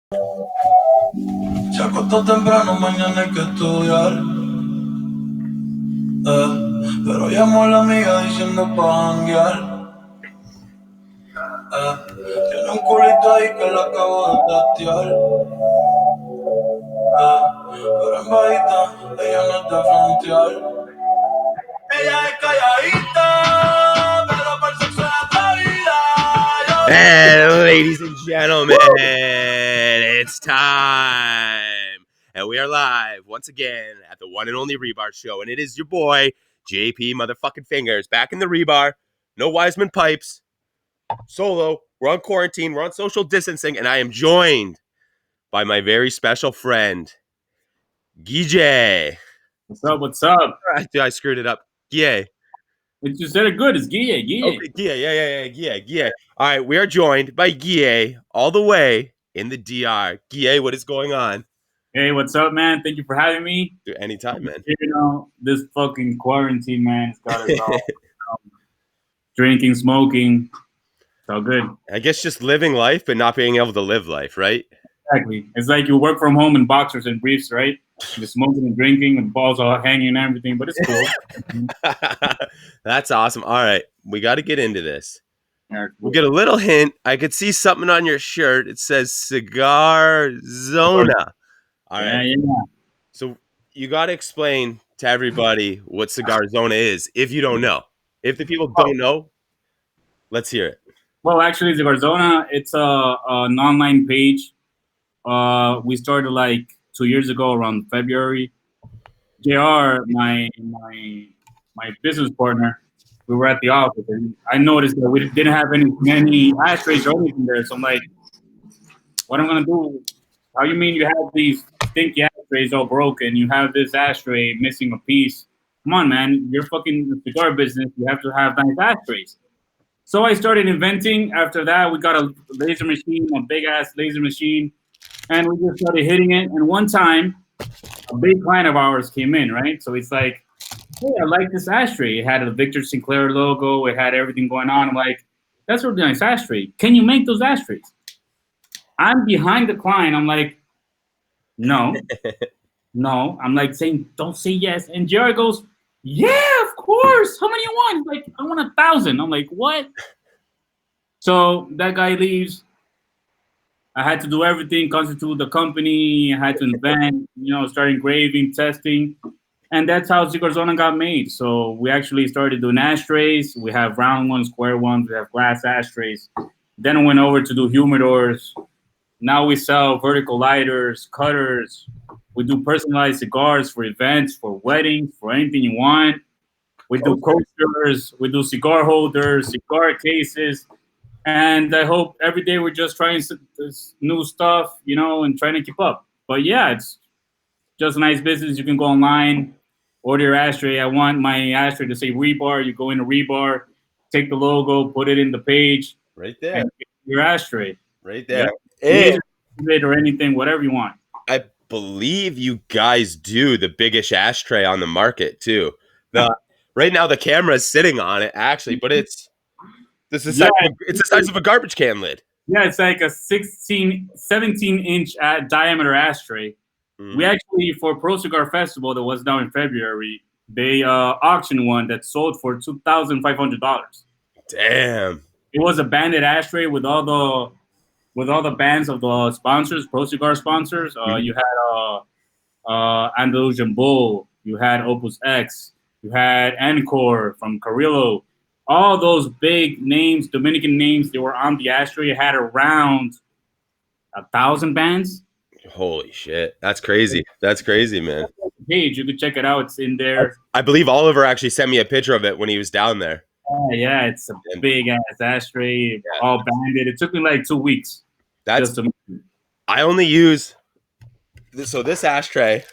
Se acostó temprano, mañana hay que estudiar. Pero llamó a la amiga diciendo pa' janguear. Tiene un culito ahí que la acabo de testear. Pero en bajita, ella no es de frontear. Ella es calladita, pero por sexo es atrevida. And ladies and gentlemen, it's time. And we are live once again at the one and only Rebar Show. And it is your boy, JP motherfucking Fingers, back in the Rebar. No Wiseman pipes. Solo. We're on quarantine. We're on social distancing. And I am joined by my very special friend, Guille. What's up? What's up? I screwed it up. Guille. But you said it good. It's Guille. Guille. Okay, Guille. All right, we are joined by Guille all the way in the DR. Guille, what is going on? Hey, what's up, man? Thank you for having me. Dude, anytime, man. You know, this fucking quarantine, man, it's got us all drinking, smoking. It's all good. I guess just living life, but not being able to live life, right? Exactly. It's like you work from home in boxers and briefs, right? Just smoking and drinking, and balls all hanging and everything, but it's cool. That's awesome. All right, we got to get into this. Yeah, cool. We'll get a little hint. I could see something on your shirt. It says Cigarzona. All right. Yeah. So you got to explain to everybody what Cigarzona is if you don't know. If the people don't know, let's hear it. Well, actually, Cigarzona, it's an online page. We started like 2 years ago, around February. JR, my business partner, we were at the office, and I noticed that we didn't have any ashtrays or anything there. So I'm like, what am I gonna do? How you mean you have these stinky ashtrays all broken? You have this ashtray missing a piece. Come on, man, you're fucking the cigar business. You have to have nice ashtrays. So I started inventing. After that, we got a laser machine, a big ass laser machine, and we just started hitting it. And one time, a big client of ours came in, right? So it's like, hey, I like this ashtray. It had a Victor Sinclair logo. It had everything going on. I'm like, that's a really nice ashtray. Can you make those ashtrays? I'm behind the client. I'm like, no. I'm like saying, don't say yes. And Jerry goes, yeah, of course. How many you want? He's like, I want 1,000. I'm like, what? So that guy leaves. I had to do everything, constitute the company. I had to invent, start engraving, testing. And that's how Cigarzona got made. So we actually started doing ashtrays. We have round ones, square ones. We have glass ashtrays. Then I went over to do humidors. Now we sell vertical lighters, cutters. We do personalized cigars for events, for weddings, for anything you want. We do coasters. We do cigar holders, cigar cases. And I hope every day we're just trying this new stuff, and trying to keep up. But yeah, it's just a nice business. You can go online, order your ashtray. I want my ashtray to say Rebar. You go into Rebar, take the logo, put it in the page. Right there. And get your ashtray. Right there. Yeah. Or anything, whatever you want. I believe you guys do the biggest ashtray on the market too. Right now the camera is sitting on it actually, but it's the size of a garbage can lid. Yeah, it's like a 17-inch diameter ashtray. We actually, for Pro Cigar Festival that was now in February, they auctioned one that sold for $2,500. Damn. It was a banded ashtray with all the bands of the sponsors, Pro Cigar sponsors. You had Andalusian Bull, you had Opus X, you had Encore from Carrillo. All those big names, Dominican names, they were on the ashtray. It had around 1,000 bands. Holy shit. That's crazy. That's crazy, man. Page, you could check it out. It's in there. I believe Oliver actually sent me a picture of it when he was down there. Yeah, it's a big ass ashtray, all banded. It took me like 2 weeks. I only use this ashtray.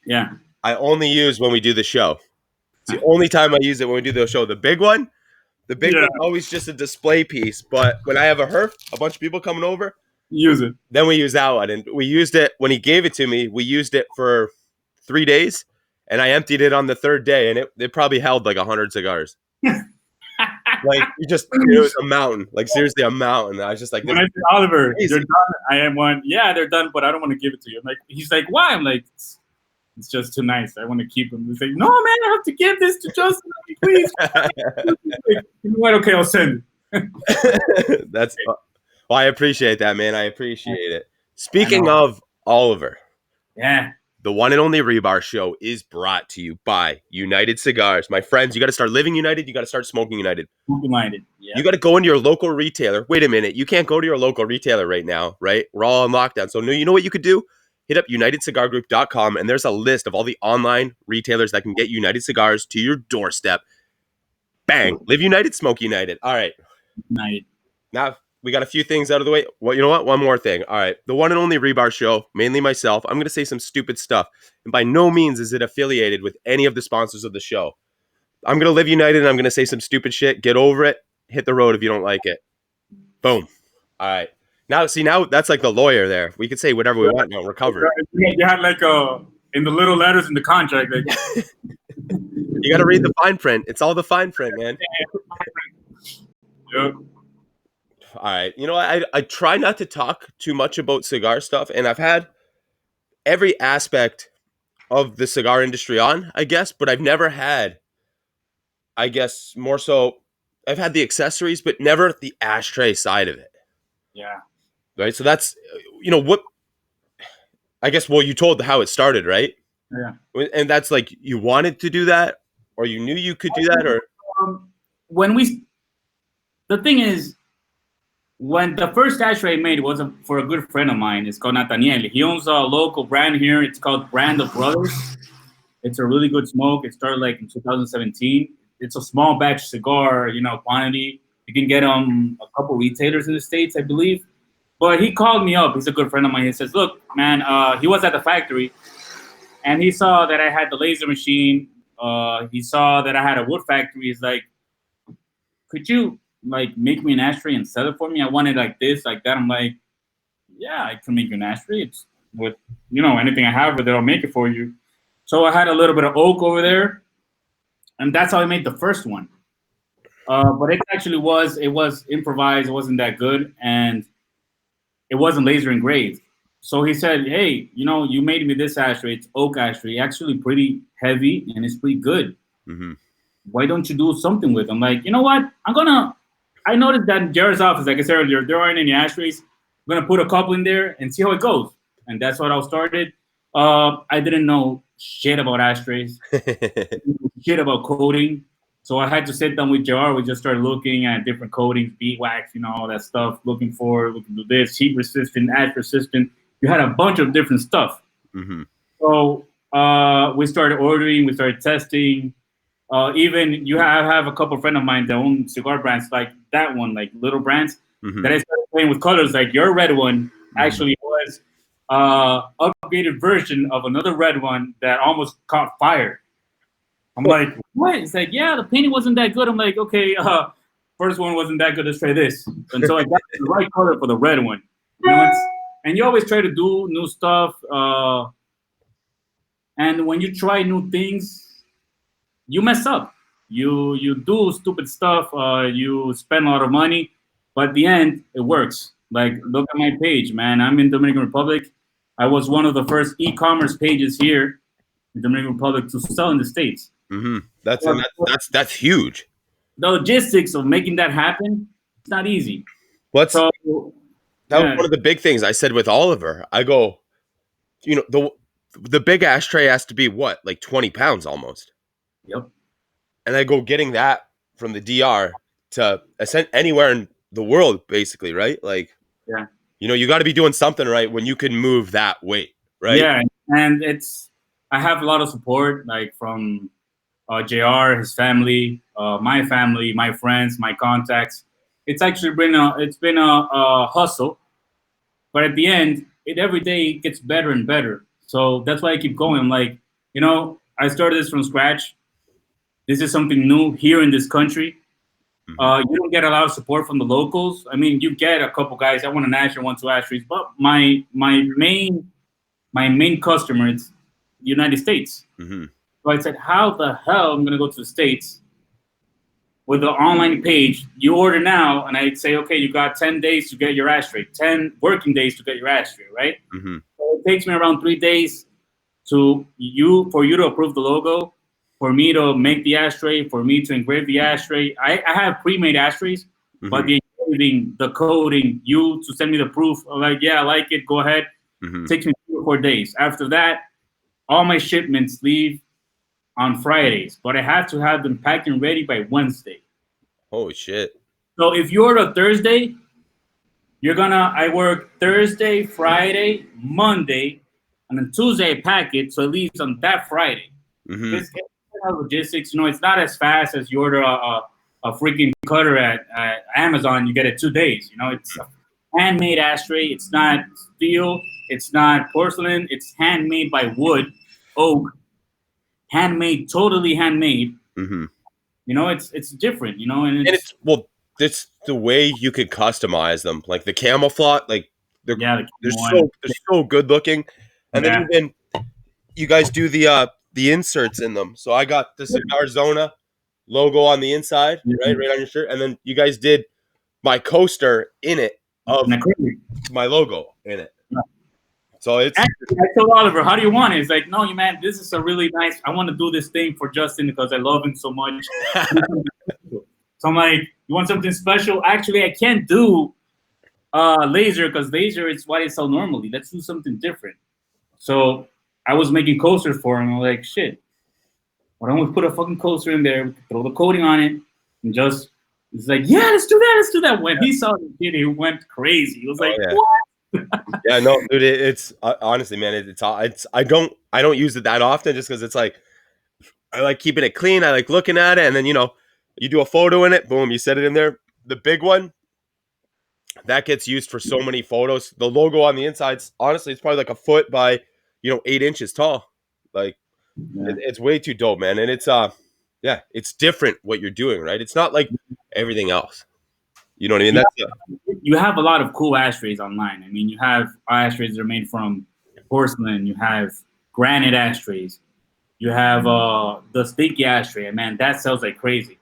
Yeah. I only use when we do the show. It's the only time I use it when we do the show. The big one one's always just a display piece. But when I have a bunch of people coming over, use it. Then we use that one. And we used it when he gave it to me. We used it for 3 days, and I emptied it on the third day, and it probably held like 100 cigars. Like it was a mountain. Like seriously, a mountain. I was just like, this When I is said, Oliver, crazy. they're done. I am one. Yeah, they're done, but I don't want to give it to you. I'm like, he's like, why? I'm like, it's just too nice. I want to keep them. He's like, no, man, I have to give this to Justin. Like, please. Like, you know what? Okay, I'll send it. That's well, I appreciate that, man. I appreciate it. Speaking of Oliver, Yeah. the one and only Rebar Show is brought to you by United Cigars. My friends, you got to start living united. You got to start smoking united. Open-minded. Yeah. You got to go into your local retailer. Wait a minute. You can't go to your local retailer right now, right? We're all on lockdown. So, you know what you could do? Hit up UnitedCigarGroup.com, and there's a list of all the online retailers that can get United Cigars to your doorstep. Bang. Live united, smoke united. All right. United. Now, we got a few things out of the way. Well, you know what? One more thing. All right. The one and only Rebar Show, mainly myself. I'm going to say some stupid stuff. And by no means is it affiliated with any of the sponsors of the show. I'm going to live united and I'm going to say some stupid shit. Get over it. Hit the road if you don't like it. Boom. All right. Now that's like the lawyer there. We could say whatever we want now. We're covered. You had like in the little letters in the contract. Like, you got to read the fine print. It's all the fine print, man. Yep. All right. You know, I try not to talk too much about cigar stuff, and I've had every aspect of the cigar industry on, I guess, but I've never had, I guess, more so, I've had the accessories, but never the ashtray side of it. Yeah. Right? So that's, what, I guess, well, you told how it started, right? Yeah. And that's like, you wanted to do that, or you knew you could do that, or? The thing is, when the first ashtray I made was for a good friend of mine. It's called Nathaniel. He owns a local brand here. It's called Brand of Brothers. It's a really good smoke. It started like in 2017. It's a small batch cigar, quantity. You can get a couple retailers in the States, I believe. But he called me up. He's a good friend of mine. He says, look, man, he was at the factory, and he saw that I had the laser machine. He saw that I had a wood factory. He's like, could you make me an ashtray and sell it for me? I want it like this, like that. I'm like, yeah, I can make you an ashtray. It's with, anything I have with it, I'll make it for you. So I had a little bit of oak over there, and that's how I made the first one. But it was improvised. It wasn't that good, and it wasn't laser engraved. So he said, hey, you made me this ashtray. It's oak ashtray, actually pretty heavy, and it's pretty good. Mm-hmm. Why don't you do something with them? Like, you know what? I noticed that in Jared's office, like I said earlier, there aren't any ashtrays. I'm going to put a couple in there and see how it goes. And that's what I started. I didn't know shit about ashtrays, shit about coating. So I had to sit down with JR. We just started looking at different coatings, bead wax, all that stuff, looking for, we can do this, heat resistant, ash resistant. You had a bunch of different stuff. Mm-hmm. So we started ordering, we started testing. Even I have a couple of friends of mine that own cigar brands like that one, like little brands, mm-hmm. that I started playing with colors. Like your red one actually was upgraded version of another red one that almost caught fire. I'm like, what? It's like, yeah, the painting wasn't that good. I'm like, okay, first one wasn't that good. Let's try this. And so I got the right color for the red one. And you always try to do new stuff. And when you try new things, you mess up. You do stupid stuff. You spend a lot of money, but at the end, it works. Like, look at my page, man. I'm in Dominican Republic. I was one of the first e-commerce pages here in Dominican Republic to sell in the States. Mm-hmm. That's huge. The logistics of making that happen, it's not easy. That was one of the big things I said with Oliver. I go, the big ashtray has to be what, like 20 pounds almost. Yep. And I go getting that from the DR to anywhere in the world, basically, right? Like, yeah, you got to be doing something right when you can move that weight, right? Yeah, and I have a lot of support, like from JR, his family, my friends, my contacts. It's actually been a hustle, but at the end, every day gets better and better. So that's why I keep going. I'm like, I started this from scratch. This is something new here in this country. Mm-hmm. You don't get a lot of support from the locals. I mean, you get a couple guys. I want an ashtray, want two ashtrays, but my main customer is United States. Mm-hmm. So I said, how the hell I'm gonna go to the States with the online page, you order now, and I'd say, okay, you got 10 days to get your ashtray, 10 working days to get your ashtray, right? Mm-hmm. So it takes me around 3 days for you to approve the logo, for me to make the ashtray, for me to engrave the ashtray. I have pre-made ashtrays, Mm-hmm. but the engraving, the coding, you to send me the proof, like, yeah, I like it, go ahead. Mm-hmm. Takes me 3 or 4 days. After that, all my shipments leave on Fridays, but I have to have them packed and ready by Wednesday. Holy shit. So if you order Thursday, I work Thursday, Friday, Monday, and then Tuesday I pack it, so it leaves on that Friday. Mm-hmm. It's logistics, it's not as fast as you order a freaking cutter at Amazon, you get it 2 days. It's a handmade ashtray. It's not steel. It's not porcelain. It's handmade by wood, oak, handmade, totally handmade. Mm-hmm. It's different, and it's the way you could customize them, like the camouflage, like they're so good looking, and then even you guys do the inserts in them. So I got the Cigarzona logo on the inside, right on your shirt, and then you guys did my coaster in it of my logo in it. So it's. Actually, I told Oliver, how do you want it? He's like, no, man, this is a really nice. I want to do this thing for Justin because I love him so much. So I'm like, you want something special? Actually, I can't do laser because laser is what I sell normally. Let's do something different. So I was making coasters for him. I'm like, shit, why don't we put a fucking coaster in there, throw the coating on it, and just, he's like, yeah, let's do that. When he saw the kid, he went crazy. He was like, what? Yeah, no, dude, it's honestly, man, it's I don't use it that often just because it's like, I like keeping it clean. I like looking at it, and then you do a photo in it, boom, you set it in there. The big one that gets used for so many photos. The logo on the inside, honestly, it's probably like a foot by 8 inches tall. Like it's way too dope, man. And it's it's different what you're doing, right? It's not like everything else. You know what I mean? You have a lot of cool ashtrays online. I mean, you have ashtrays that are made from porcelain. You have granite ashtrays. You have the stinky ashtray. Man, that sells like crazy,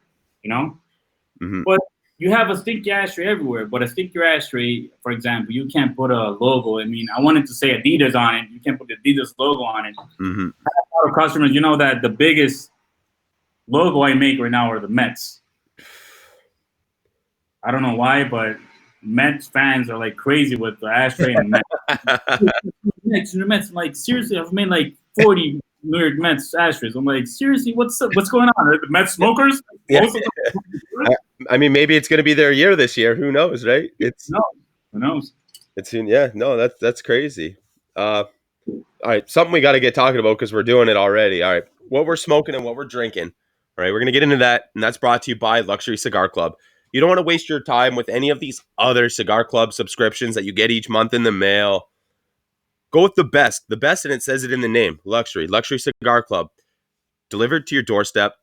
Mm-hmm. But you have a stinky ashtray everywhere. But a stinky ashtray, for example, you can't put a logo. I mean, I wanted to say Adidas on it. You can't put the Adidas logo on it. Mm-hmm. A lot of customers, that the biggest logo I make right now are the Mets. I don't know why, but Mets fans are like crazy with the ashtray and Mets. Mets. I'm like, seriously, I've made like 40 New York Mets ashtrays. I'm like, seriously, what's up? What's going on? Are the Mets smokers? Yeah. I mean, maybe it's going to be their year this year. Who knows, right? Who knows? That's crazy. All right, something we got to get talking about because we're doing it already. All right, what we're smoking and what we're drinking. All right, we're going to get into that, and that's brought to you by Luxury Cigar Club. You don't want to waste your time with any of these other Cigar Club subscriptions that you get each month in the mail. Go with the best, and it says it in the name, Luxury Cigar Club. Delivered to your doorstep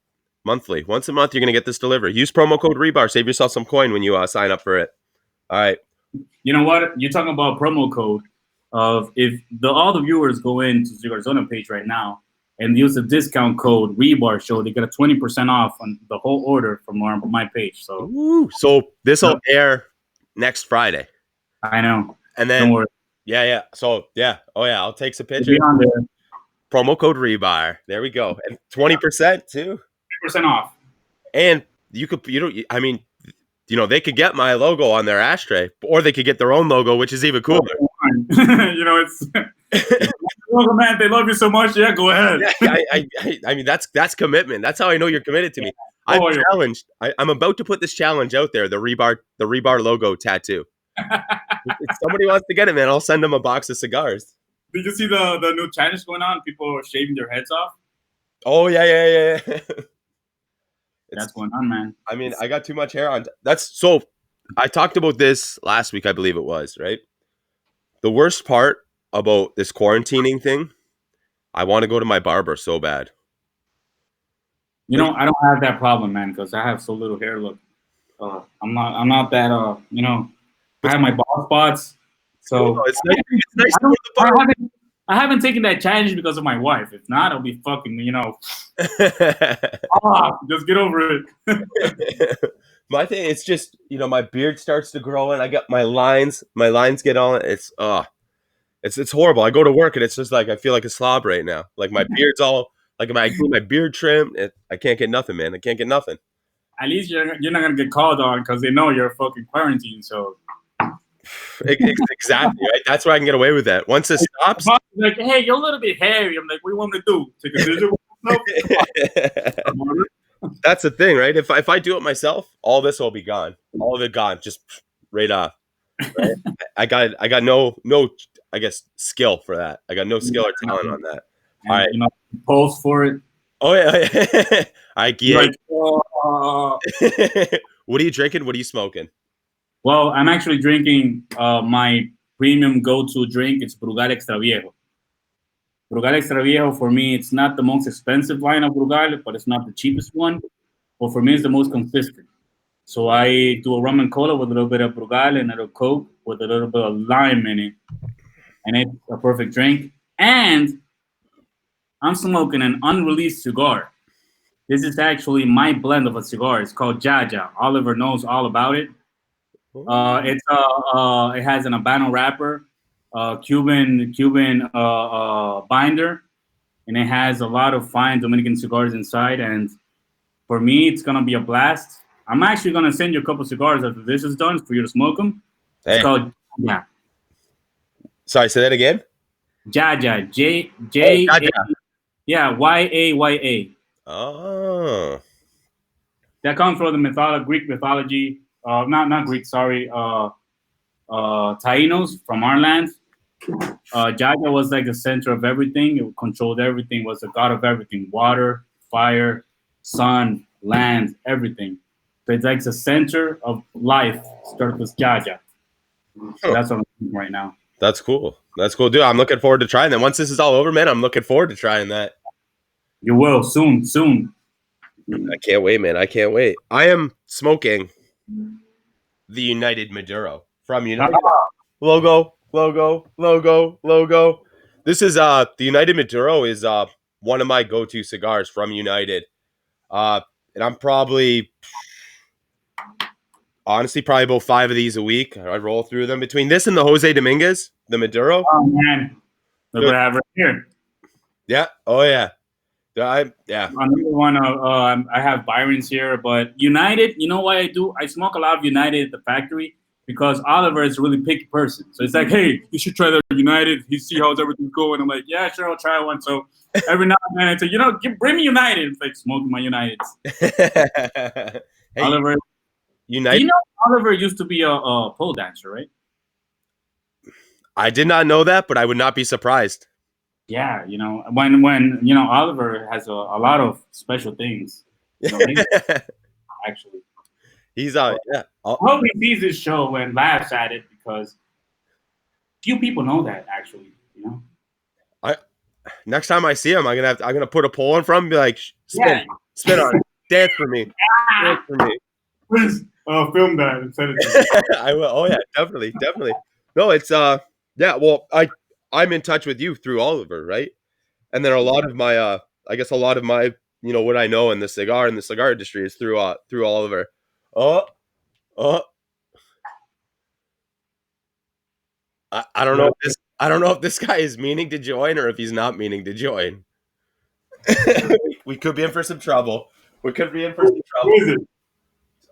monthly. Once a month, you're going to get this delivered. Use promo code REBAR. Save yourself some coin when you sign up for it. All right. You know what? You're talking about promo code. If all the viewers go into Cigarzona page right now and use the discount code REBAR show, they get a 20% off on the whole order from my page. So this will air next Friday. I know. And then don't worry. Yeah. So I'll take some pictures. Promo code REBAR. There we go. And 20% too. 20% off. And they could get my logo on their ashtray, or they could get their own logo, which is even cooler. It's logo, man. They love you so much. Yeah, go ahead. I mean, that's commitment. That's how I know you're committed to me. I'm challenged. I'm about to put this challenge out there. The rebar logo tattoo. If somebody wants to get it, man, I'll send them a box of cigars. Did you see the new challenge going on? People are shaving their heads off. Oh yeah. That's going on, man. I mean, I got too much hair on. I talked about this last week, I believe it was, right? The worst part about this quarantining thing, I want to go to my barber so bad. I don't have that problem, man, because I have so little hair. Look, I'm not that. I have my bald spots. So it's nice. I I haven't taken that challenge because of my wife. If not, I'll be fucking, just get over it. My thing, it's just, my beard starts to grow and I got my lines get on. It's horrible. I go to work and it's just like, I feel like a slob right now. Like my beard's all, like I get my beard trimmed. I can't get nothing, man. I can't get nothing. At least you're not going to get called on because they know you're fucking quarantine, so. Exactly, right? That's why I can get away with that. Once it stops. Like, hey, you're a little bit hairy. I'm like, what do you want me to do? Take a picture? That's the thing, right? If I do it myself, all this will be gone. All of it gone, just right off. Right? I got no, I guess, skill for that. I got no skill or talent on that. All right, pose for it. Oh yeah, I get. Like, what are you drinking? What are you smoking? Well, I'm actually drinking my premium go-to drink. It's Brugal Extra Viejo. Brugal Extra Viejo, for me, it's not the most expensive line of Brugal, but it's not the cheapest one. But for me, it's the most consistent. So I do a rum and cola with a little bit of Brugal and a little Coke with a little bit of lime in it. And it's a perfect drink. And I'm smoking an unreleased cigar. This is actually my blend of a cigar. It's called Jaja. Oliver knows all about it. It has an Habano wrapper, Cuban binder, and it has a lot of fine Dominican cigars inside. And for me, it's gonna be a blast. I'm actually gonna send you a couple cigars after this is done for you to smoke them. Hey. It's called Sorry, say that again. Jaja, Jaja. Yeah, Yaya. Oh. That comes from the Greek mythology. Not Greek, sorry. Taínos from our land. Jaja was like the center of everything. It controlled everything. Was the god of everything: water, fire, sun, land, everything. So it's like the center of life. Starts with Jaja. So that's what I'm doing right now. That's cool. That's cool, dude. I'm looking forward to trying that. Once this is all over, man, I'm looking forward to trying that. You will soon. I can't wait, man. I can't wait. I am smoking the United Maduro from United. Logo. This is the United Maduro is one of my go-to cigars from United. And I'm honestly probably about 5 of these a week. I roll through them between this and the Jose Dominguez, the Maduro. Oh man. Look what I have right here. Yeah. Oh yeah. Another one. I have Byron's here, but United. You know why I do? I smoke a lot of United at the factory because Oliver is a really picky person. So it's like, hey, you should try the United. You see how everything's going. I'm like, yeah, sure, I'll try one. So every now and then I say, bring me United. It's like smoking my Uniteds. Hey, Oliver. United. You know, Oliver used to be a pole dancer, right? I did not know that, but I would not be surprised. Yeah, when Oliver has a lot of special things. Actually, he's yeah. I hope he sees this show and laughs at it because few people know that actually. Next time I see him, I'm gonna put a pole in front of him and be like, spin on it, dance for me, Please film that and send it to me. I will. Oh yeah, definitely. No, it's yeah. Well, I'm in touch with you through Oliver, right? And then a lot of my what I know in the cigar industry is through Oliver. I don't know if this guy is meaning to join or if he's not meaning to join. We could be in for some trouble. Who is it?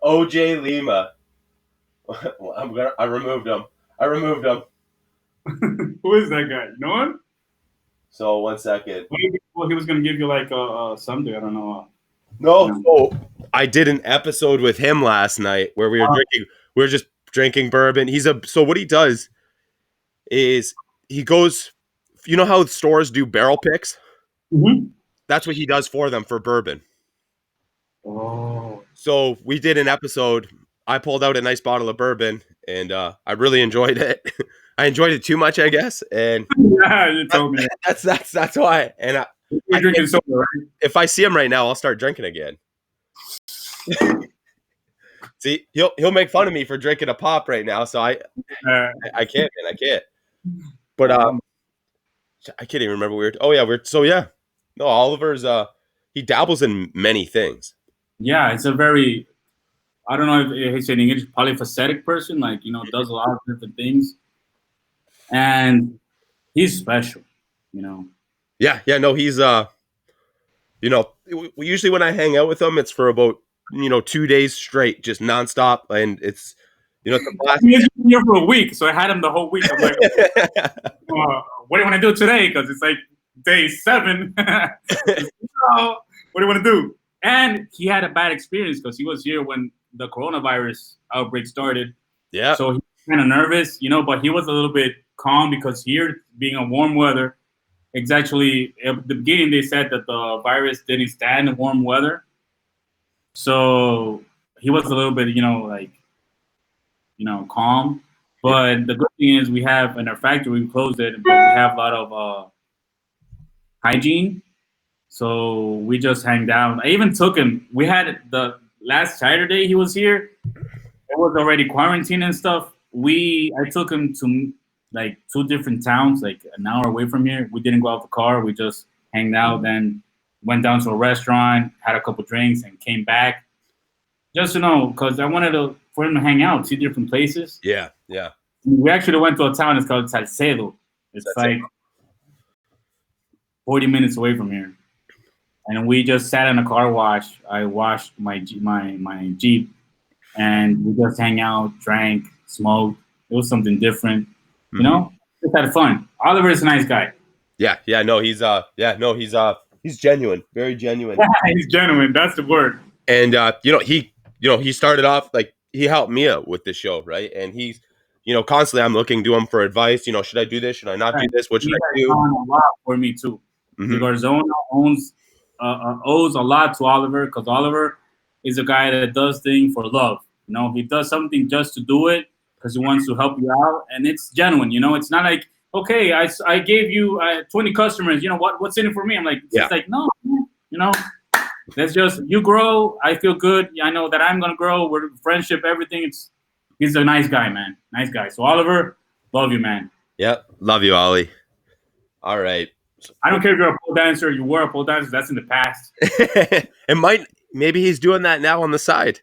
OJ Lima. I removed him. Who is that guy? You know him? So 1 second. Well, he was gonna give you like something. I don't know. No. So I did an episode with him last night where we were just drinking bourbon. So what he does is he goes. You know how stores do barrel picks? Mm-hmm. That's what he does for them for bourbon. Oh. So we did an episode. I pulled out a nice bottle of bourbon, and I really enjoyed it. I enjoyed it too much, I guess, and yeah, you told me. That's why. And you're drinking soda, right? If I see him right now, I'll start drinking again. See, he'll make fun of me for drinking a pop right now, so I can't, man, I can't. But I can't even remember weird. Oh yeah, we're so yeah. No, Oliver's he dabbles in many things. Yeah, it's a very, I don't know if he's an English polyphacetic person, like, does a lot of different things. And he's special, you know. Yeah, yeah, no, he's usually when I hang out with him, it's for about 2 days straight, just nonstop, and it's it's a blast. He was here for a week, so I had him the whole week. I'm like, what do you want to do today? Because it's like day 7. What do you want to do? And he had a bad experience because he was here when the coronavirus outbreak started. Yeah. So he was kind of nervous, but he was a little bit calm because here, being a warm weather, it's actually, at the beginning they said that the virus didn't stand in warm weather. So he was a little bit, calm. But the good thing is we have in our factory, we closed it, but we have a lot of hygiene. So we just hang down. I even took him. We had the last Saturday he was here. It was already quarantine and stuff. I took him to like 2 different towns, like an hour away from here. We didn't go out the car. We just hanged out, then went down to a restaurant, had a couple drinks, and came back. Just because I wanted for him to hang out, see different places. Yeah, yeah. We actually went to a town. It's called Salcedo. It's like 40 minutes away from here. And we just sat in a car wash. I washed my Jeep, and we just hang out, drank, smoked. It was something different, Just had fun. Oliver is a nice guy. Yeah, yeah. No, he's genuine, very genuine. Yeah, he's genuine. That's the word. And he started off like he helped me out with the show, right? And he's constantly I'm looking to him for advice. Should I do this? Should I not do this? What should I do? A lot for me too. Cigarzona owes a lot to Oliver because Oliver is a guy that does things for love. He does something just to do it because he wants to help you out, and it's genuine. It's not like, okay, I gave you 20 customers. What's in it for me? I'm like, it's like, no, that's just, you grow. I feel good. I know that I'm gonna grow. We're friendship, everything. He's a nice guy, man. Nice guy. So Oliver, love you, man. Yep, love you, Ollie. All right. I don't care if you're a pole dancer. You were a pole dancer. That's in the past. Maybe he's doing that now on the side.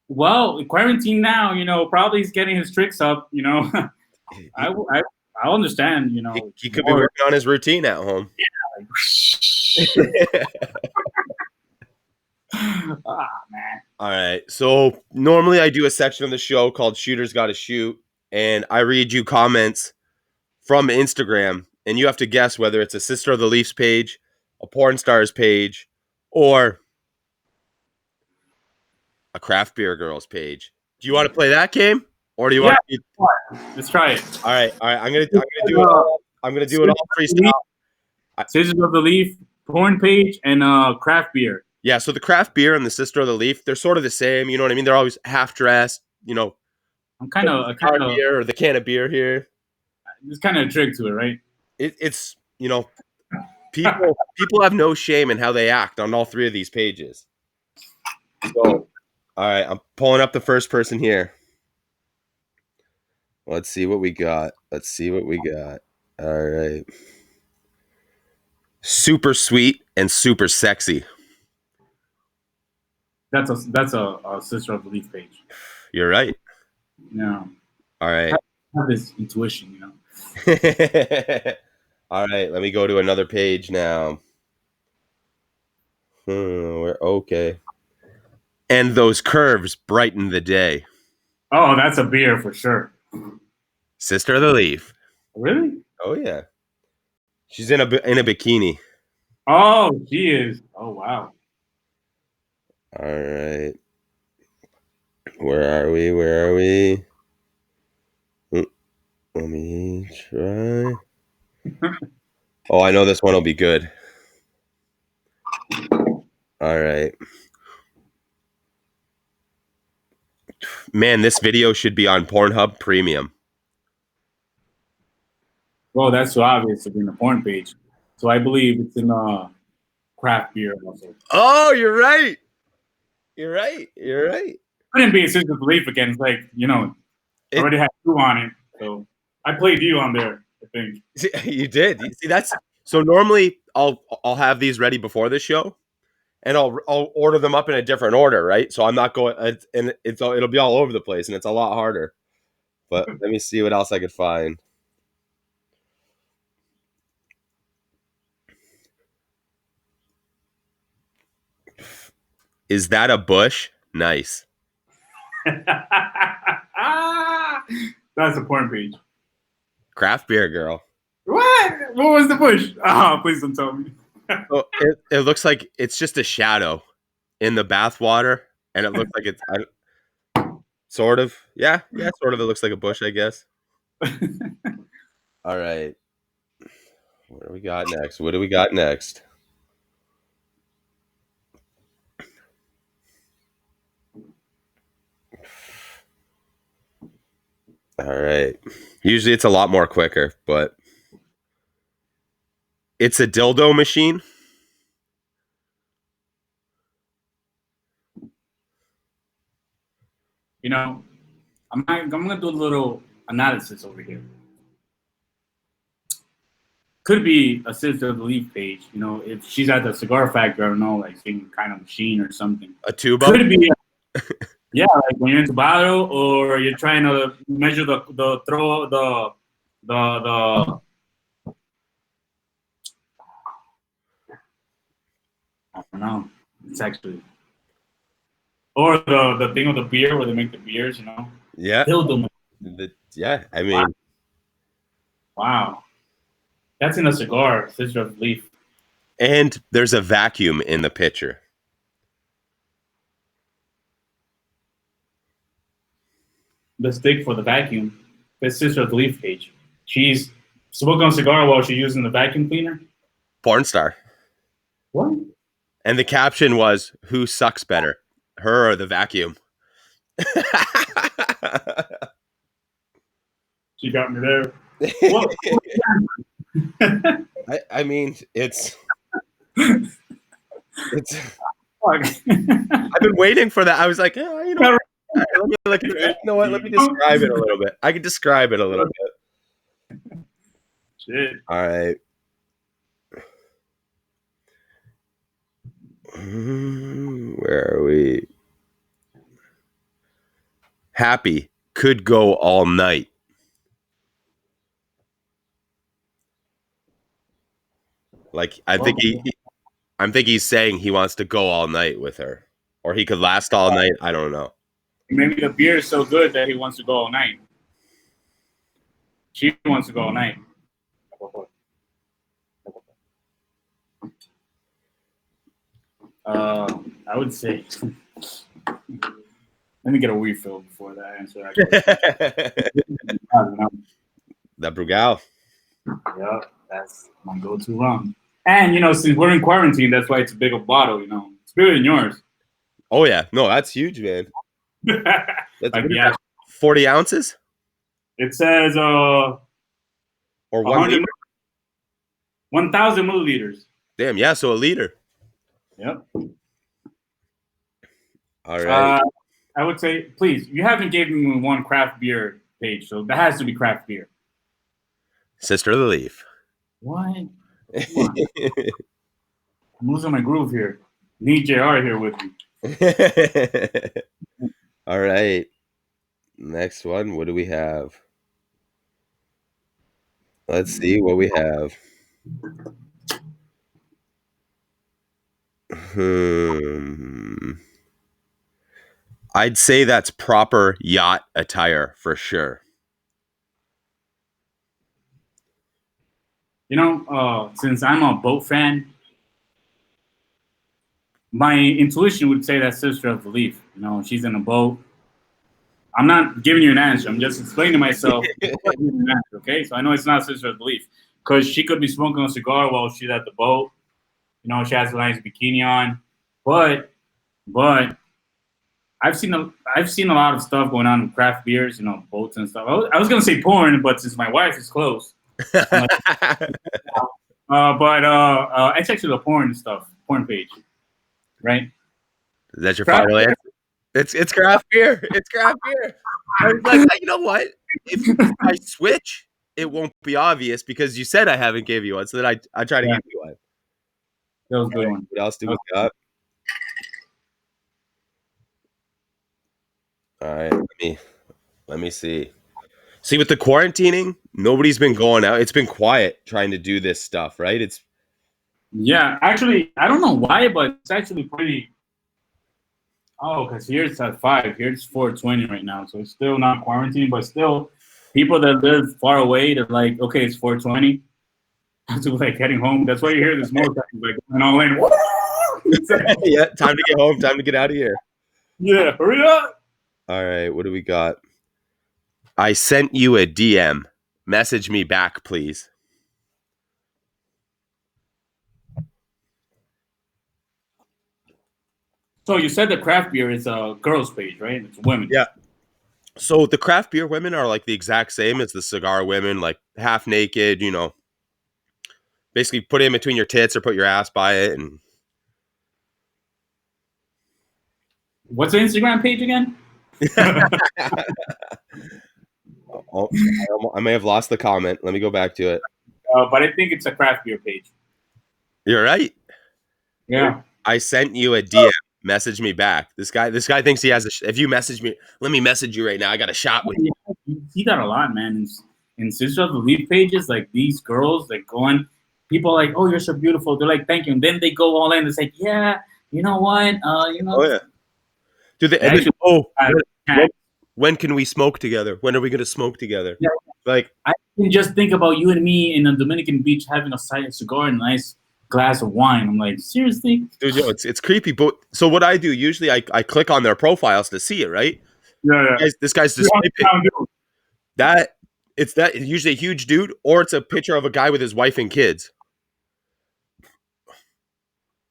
Well, quarantine now, probably he's getting his tricks up. I understand. He could be working on his routine at home. Yeah. Man. All right. So normally I do a section of the show called Shooters Gotta Shoot, and I read you comments from Instagram, and you have to guess whether it's a Sister of the Leafs page, a Porn Stars page, or a Craft Beer Girls page. Do you want to play that game, or do you want to? Let's try it. All right. I'm gonna do it. I'm gonna do it all freestyle. Sisters of the Leaf, porn page, and craft beer. Yeah. So the craft beer and the Sister of the Leaf, they're sort of the same. You know what I mean? They're always half dressed. I'm kind of beer or the can of beer here. There's kind of a trick to it, right? It's people have no shame in how they act on all 3 of these pages. So, all right, I'm pulling up the first person here. Let's see what we got. All right. Super sweet and super sexy. That's a Sister of the Leaf page. You're right. Yeah. All right. I have this intuition, All right, let me go to another page now. We're okay. And those curves brighten the day. Oh, that's a beer for sure. Sister of the Leaf. Really? Oh yeah. She's in a bikini. Oh, she is. Oh wow. All right. Where are we? Let me try. Oh, I know this one will be good. All right. Man, this video should be on Pornhub Premium. Well, that's so obvious to be in the porn page. So I believe it's in craft beer also. Oh, you're right. Couldn't be a Sister of the Leaf again. It's like, I already had 2 on it. So I played you on there. If think. See, you did. See, that's so. Normally, I'll have these ready before the show, and I'll order them up in a different order, right? So I'm not going, and it'll be all over the place, and it's a lot harder. But let me see what else I could find. Is that a bush? Nice. That's a porn page. Craft beer girl. What? What was the bush? Oh, please don't tell me. So it looks like it's just a shadow in the bath water, and it looks like it's sort of. Yeah, sort of. It looks like a bush, I guess. All right. What do we got next? What do we got next? All right. Usually it's a lot more quicker, but it's a dildo machine. You know, I'm gonna do a little analysis over here. Could be a Sister of the Leaf page. You know, if she's at the cigar factory, I don't know, like some kind of machine or something. A tuba? Could be, yeah, like when you're in Tubarão or you're trying to measure the throw the I don't know. It's actually or the thing of the beer where they make the beers. You know. Yeah. Dildo. Yeah. I mean. Wow. That's in a cigar, Sister of the Leaf. And there's a vacuum in the picture. The stick for the vacuum. That's Sister of the Leaf page. She's smoking a cigar while she's using the vacuum cleaner. Porn star. What? And the caption was, "Who sucks better, her or the vacuum?" She got me there. I mean, it's. I've been waiting for that. I was like, you know, let me describe it a little bit. I can describe it a little bit. Shit. All right. Where are we? Happy could go all night. Like I'm thinking he's saying he wants to go all night with her, or he could last all night. I don't know. Maybe the beer is so good that he wants to go all night. She wants to go all night. I would say. Let me get a refill before that answer. That Brugal. Yeah, that's my go-to rum. And you know, since we're in quarantine, that's why it's a bigger bottle. You know, it's bigger than yours. Oh yeah, no, that's huge, man. That's like, yeah. 40 ounces. It says or 1,000 milliliters. Damn, yeah, so a liter. Yep. All right. I would say, please, you haven't given me one craft beer page, so that has to be craft beer. Sister of the Leaf. What? I'm losing my groove here. Need JR here with me. All right. Next one. What do we have? Let's see what we have. I'd say that's proper yacht attire for sure. You know, since I'm a boat fan, my intuition would say that's Sister of the Leaf. You know, she's in a boat. I'm not giving you an answer. I'm just explaining to myself. Okay, so I know it's not Sister of the Leaf because she could be smoking a cigar while she's at the boat. You know, she has a nice bikini on, but I've seen a lot of stuff going on with craft beers. You know, boats and stuff. I was gonna say porn, but since my wife is close, like, it's actually the porn page, right? Is that your final answer? It's craft beer. It's craft beer. I was like, you know what? If I switch, it won't be obvious because you said I haven't gave you one, so that I try to Yeah. give you one. That was a good one. What else do we got? All right, let me see. See, with the quarantining, nobody's been going out. It's been quiet trying to do this stuff, right? It's Yeah, actually, I don't know why, but it's actually pretty. Oh, because here it's at 5. Here it's 4:20 right now, so it's still not quarantine, but still, people that live far away, they're like, okay, it's 4:20. So like heading home. That's why you hear this motorcycle like going all in. It's like, yeah, time to get home, time to get out of here. yeah, hurry up. All right, what do we got? I sent you a DM. Message me back, please. So you said the craft beer is a girls' page, right? It's women. Yeah. So the craft beer women are like the exact same as the cigar women, like half naked, you know. Basically put it in between your tits or put your ass by it. And What's the Instagram page again? oh, I may have lost the comment. Let me go back to it. But I think it's a craft beer page. You're right. Yeah. I sent you a DM. Message me back. This guy thinks he has if you message me, let me message you right now. I got a shot with you. You see that a lot, man. In Sister of the Leaf pages, like these girls that go on, people are like, oh, you're so beautiful. They're like, thank you. And then they go all in. It's like, yeah, you know what? Oh yeah. Do they? Actually, when can we smoke together? When are we going to smoke together? Yeah. Like I can just think about you and me in a Dominican beach having a cigar and a nice glass of wine. I'm like, seriously? dude, yo, it's creepy. But so what I do usually, I click on their profiles to see it, right? Yeah. This guy's display that it's usually a huge dude, or it's a picture of a guy with his wife and kids.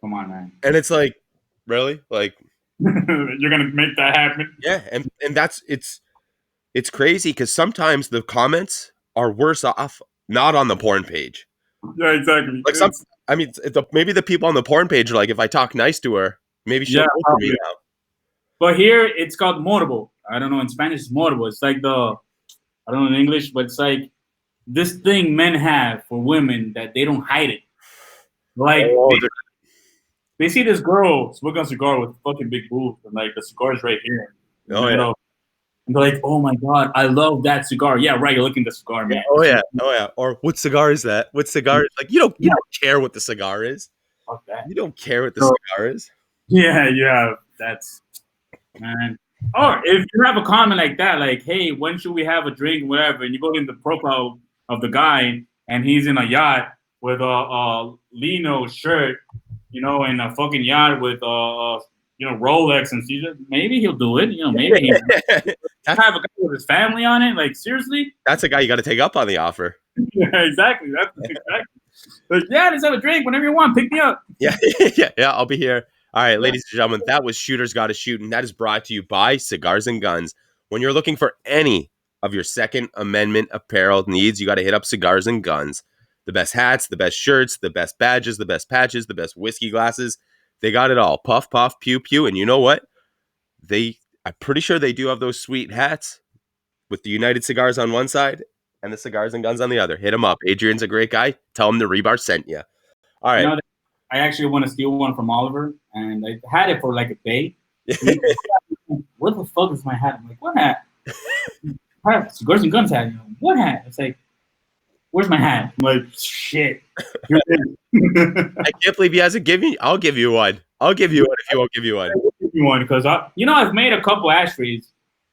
Come on, man. And it's like, really? Like you're gonna make that happen? Yeah, and that's it's crazy because sometimes the comments are worse off not on the porn page. Yeah, exactly. Like maybe the people on the porn page are like, if I talk nice to her, maybe she'll go for me now. But here it's called morbo. I don't know in Spanish it's morbo. It's like I don't know in English, but it's like this thing men have for women that they don't hide it. Like they see this girl smoking a cigar with fucking big boobs, and like the cigar is right here. Oh yeah. And they're like, oh my God, I love that cigar. Yeah, right. You're looking at the cigar, man. Oh yeah. Or what cigar is that? What cigar? Like you don't care what the cigar is. Fuck that. You don't care what the cigar is. Yeah. That's man. Or if you have a comment like that, like, hey, when should we have a drink, whatever, and you go in the profile of the guy and he's in a yacht with a lino shirt, you know, and a fucking yacht with Rolex and Caesar, maybe he'll do it. You know, maybe he'll have a guy with his family on it. Like, seriously? That's a guy you got to take up on the offer. Yeah, exactly. That's exactly. Like, yeah, let's have a drink whenever you want. Pick me up. Yeah, I'll be here. All right, ladies and gentlemen, that was Shooters Gotta Shoot, and that is brought to you by Cigars and Guns. When you're looking for any of your Second Amendment apparel needs, you got to hit up Cigars and Guns. The best hats, the best shirts, the best badges, the best patches, the best whiskey glasses. They got it all. Puff, puff, pew, pew. And you know what? I'm pretty sure they do have those sweet hats with the United Cigars on one side and the Cigars and Guns on the other. Hit him up. Adrian's a great guy. Tell him the Rebar sent you. All right. You know, I actually want to steal one from Oliver, and I had it for like a day. What the fuck is my hat? I'm like, what hat? Cigars and Guns hat. What hat? It's like, where's my hat? I'm like, shit. I can't believe he hasn't given you. I'll give you one. I'll give you one if you won't give you one. I'll give you one because I've made a couple ashtrays.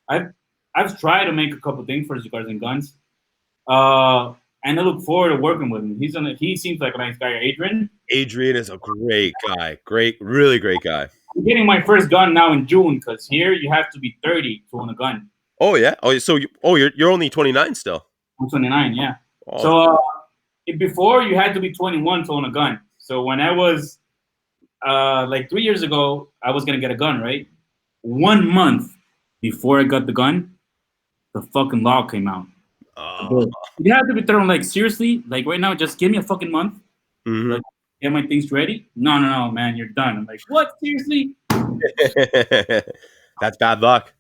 I've tried to make a couple things for Cigars and Guns. And I look forward to working with him. He seems like a nice guy. Adrian is a great guy. Really great guy. I'm getting my first gun now in June because here you have to be 30 to own a gun. Oh yeah. Oh, so you're only 29 still. I'm 29. Yeah. Oh. So before you had to be 21 to own a gun. So when I was like 3 years ago, I was gonna get a gun. Right. 1 month before I got the gun, the fucking law came out. You have to be thrown like seriously, like right now, just give me a fucking month. Mm-hmm. Like, get my things ready. No, man, you're done. I'm like, what? Seriously? That's bad luck.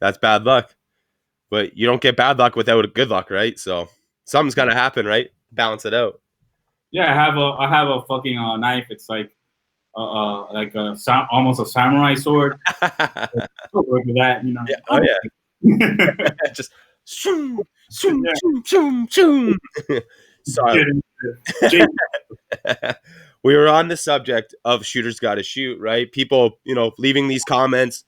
But you don't get bad luck without good luck, right? So Something's got to happen, right? Balance it out. Yeah, I have a fucking knife. It's like almost a samurai sword. I'll work with that, you know. Yeah. Oh yeah. Just shoom, shoom, shoom, shoom, shoom. Sorry. We were on the subject of shooters got to shoot, right? People, leaving these comments.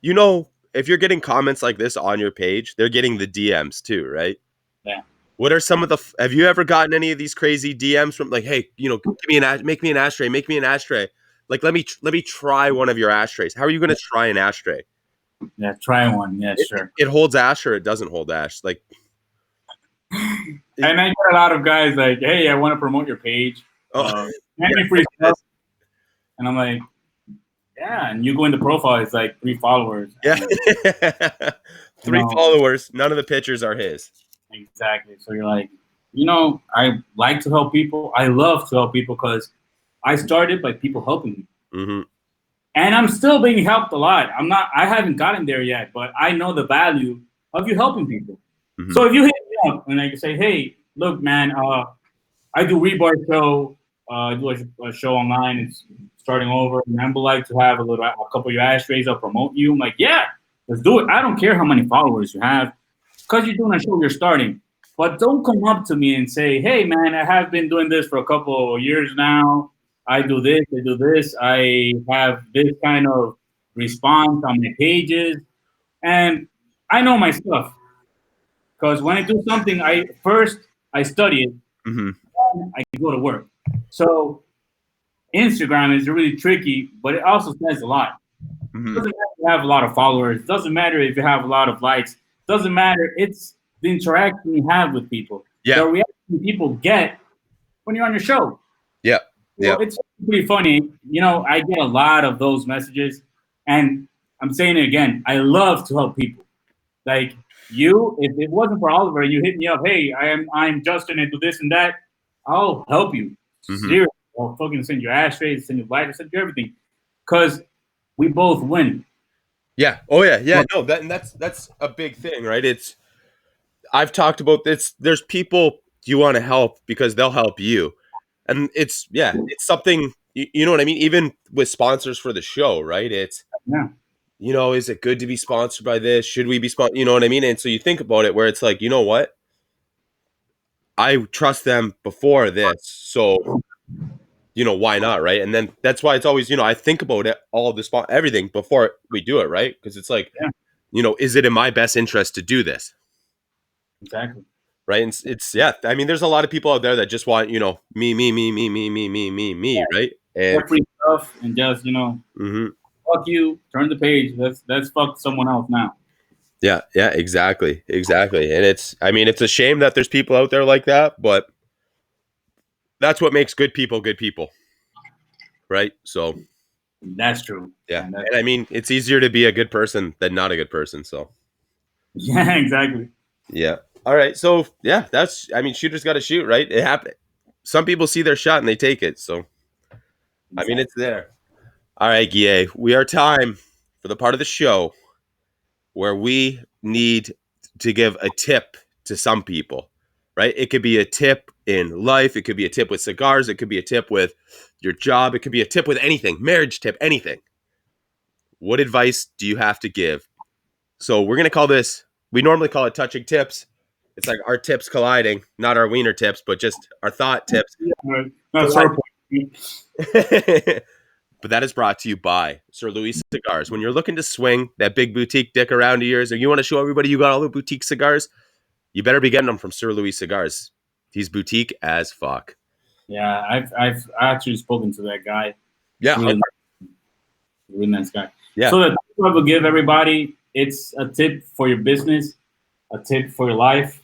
If you're getting comments like this on your page, they're getting the DMs too, right? Yeah. What are some of the? Have you ever gotten any of these crazy DMs from like, hey, make me an ashtray. Like, let me try one of your ashtrays. How are you going to try an ashtray? Yeah, try one. Yeah, sure. It holds ash or it doesn't hold ash. Like, and I get a lot of guys like, hey, I want to promote your page. Me free stuff. And I'm like, yeah. And you go in the profile, it's like 3 followers. Yeah. 3 followers. None of the pictures are his. Exactly. So you're like, I like to help people. I love to help people because I started by people helping me. Mm-hmm. And I'm still being helped a lot. I haven't gotten there yet, but I know the value of you helping people. Mm-hmm. So if you hit me up and I can say, hey, look, man, I do rebar show. I do a show online. It's starting over. And I would like to have a couple of your ashtrays. I'll promote you. I'm like, yeah, let's do it. I don't care how many followers you have. Because you're doing a show, you're starting. But don't come up to me and say, hey, man, I have been doing this for a couple of years now. I do this. I have this kind of response on my pages. And I know my stuff. Because when I do something, I study it. Mm-hmm. And I go to work. So Instagram is really tricky, but it also says a lot. Mm-hmm. It doesn't matter if you have a lot of followers. It doesn't matter if you have a lot of likes. Doesn't matter. It's the interaction you have with people. Yeah. The reaction people get when you're on your show. Yeah. Yeah. It's pretty funny. I get a lot of those messages, and I'm saying it again. I love to help people. Like you, if it wasn't for Oliver, you hit me up. Hey, I'm Justin and do this and that. I'll help you. Mm-hmm. Seriously, I'll fucking send you ashtrays, send you lights, send you everything, because we both win. Yeah. Oh yeah. Yeah. No. That's a big thing, right? I've talked about this. There's people you want to help because they'll help you, and it's something. You know what I mean? Even with sponsors for the show, right? It's is it good to be sponsored by this? Should we be sponsored? You know what I mean? And so you think about it, where it's like, you know what? I trust them before this, so. Why not, right? And then that's why it's always, I think about it, all of this, everything before we do it, right? Because it's like, is it in my best interest to do this? Exactly. Right? And it's I mean, there's a lot of people out there that just want, me, right? And free stuff and just, mm-hmm. Fuck you, turn the page. Let's fuck someone else now. Yeah, exactly. And it's a shame that there's people out there like that, but that's what makes good people, right? So that's true. Yeah, and I mean, it's easier to be a good person than not a good person. So yeah, exactly. Yeah. All right. So yeah, shooters got to shoot, right? It happened. Some people see their shot and they take it. So exactly. It's there. All right, Guille, we are time for the part of the show where we need to give a tip to some people. Right? It could be a tip in life. It could be a tip with cigars. It could be a tip with your job. It could be a tip with anything, marriage tip, anything. What advice do you have to give? So we're going to call this, we normally call it touching tips. It's like our tips colliding, not our wiener tips, but just our thought tips. Yeah, that's our point. But that is brought to you by Sir Louis Cigars. When you're looking to swing that big boutique dick around to yours, and you want to show everybody you got all the boutique cigars, you better be getting them from Sir Louis Cigars. He's boutique as fuck. Yeah, I've actually spoken to that guy. Yeah, really nice guy. Yeah. So the tip I will give everybody, it's a tip for your business, a tip for your life,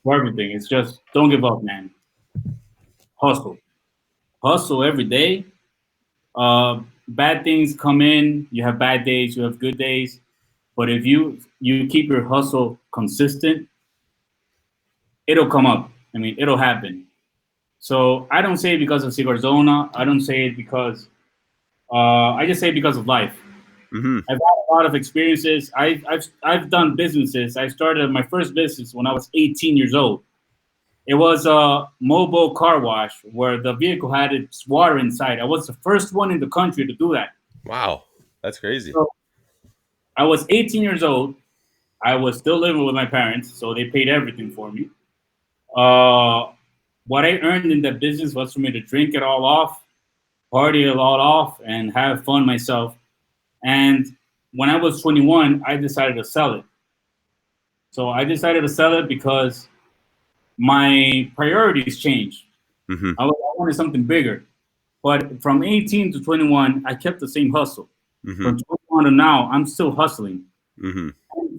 for everything. It's just don't give up, man. Hustle every day. Bad things come in. You have bad days. You have good days. But if you keep your hustle consistent, it'll come up. It'll happen. So I don't say it because of Cigarzona. I don't say it because I just say it because of life. Mm-hmm. I've had a lot of experiences. I've done businesses. I started my first business when I was 18 years old. It was a mobile car wash where the vehicle had its water inside. I was the first one in the country to do that. Wow, that's crazy. So I was 18 years old. I was still living with my parents, so they paid everything for me. What I earned in that business was for me to drink it all off, party it all off, and have fun myself. And when I was 21, I decided to sell it. So I decided to sell it because my priorities changed. Mm-hmm. I wanted something bigger. But from 18 to 21, I kept the same hustle. Mm-hmm. From 21 to now, I'm still hustling. Mm-hmm.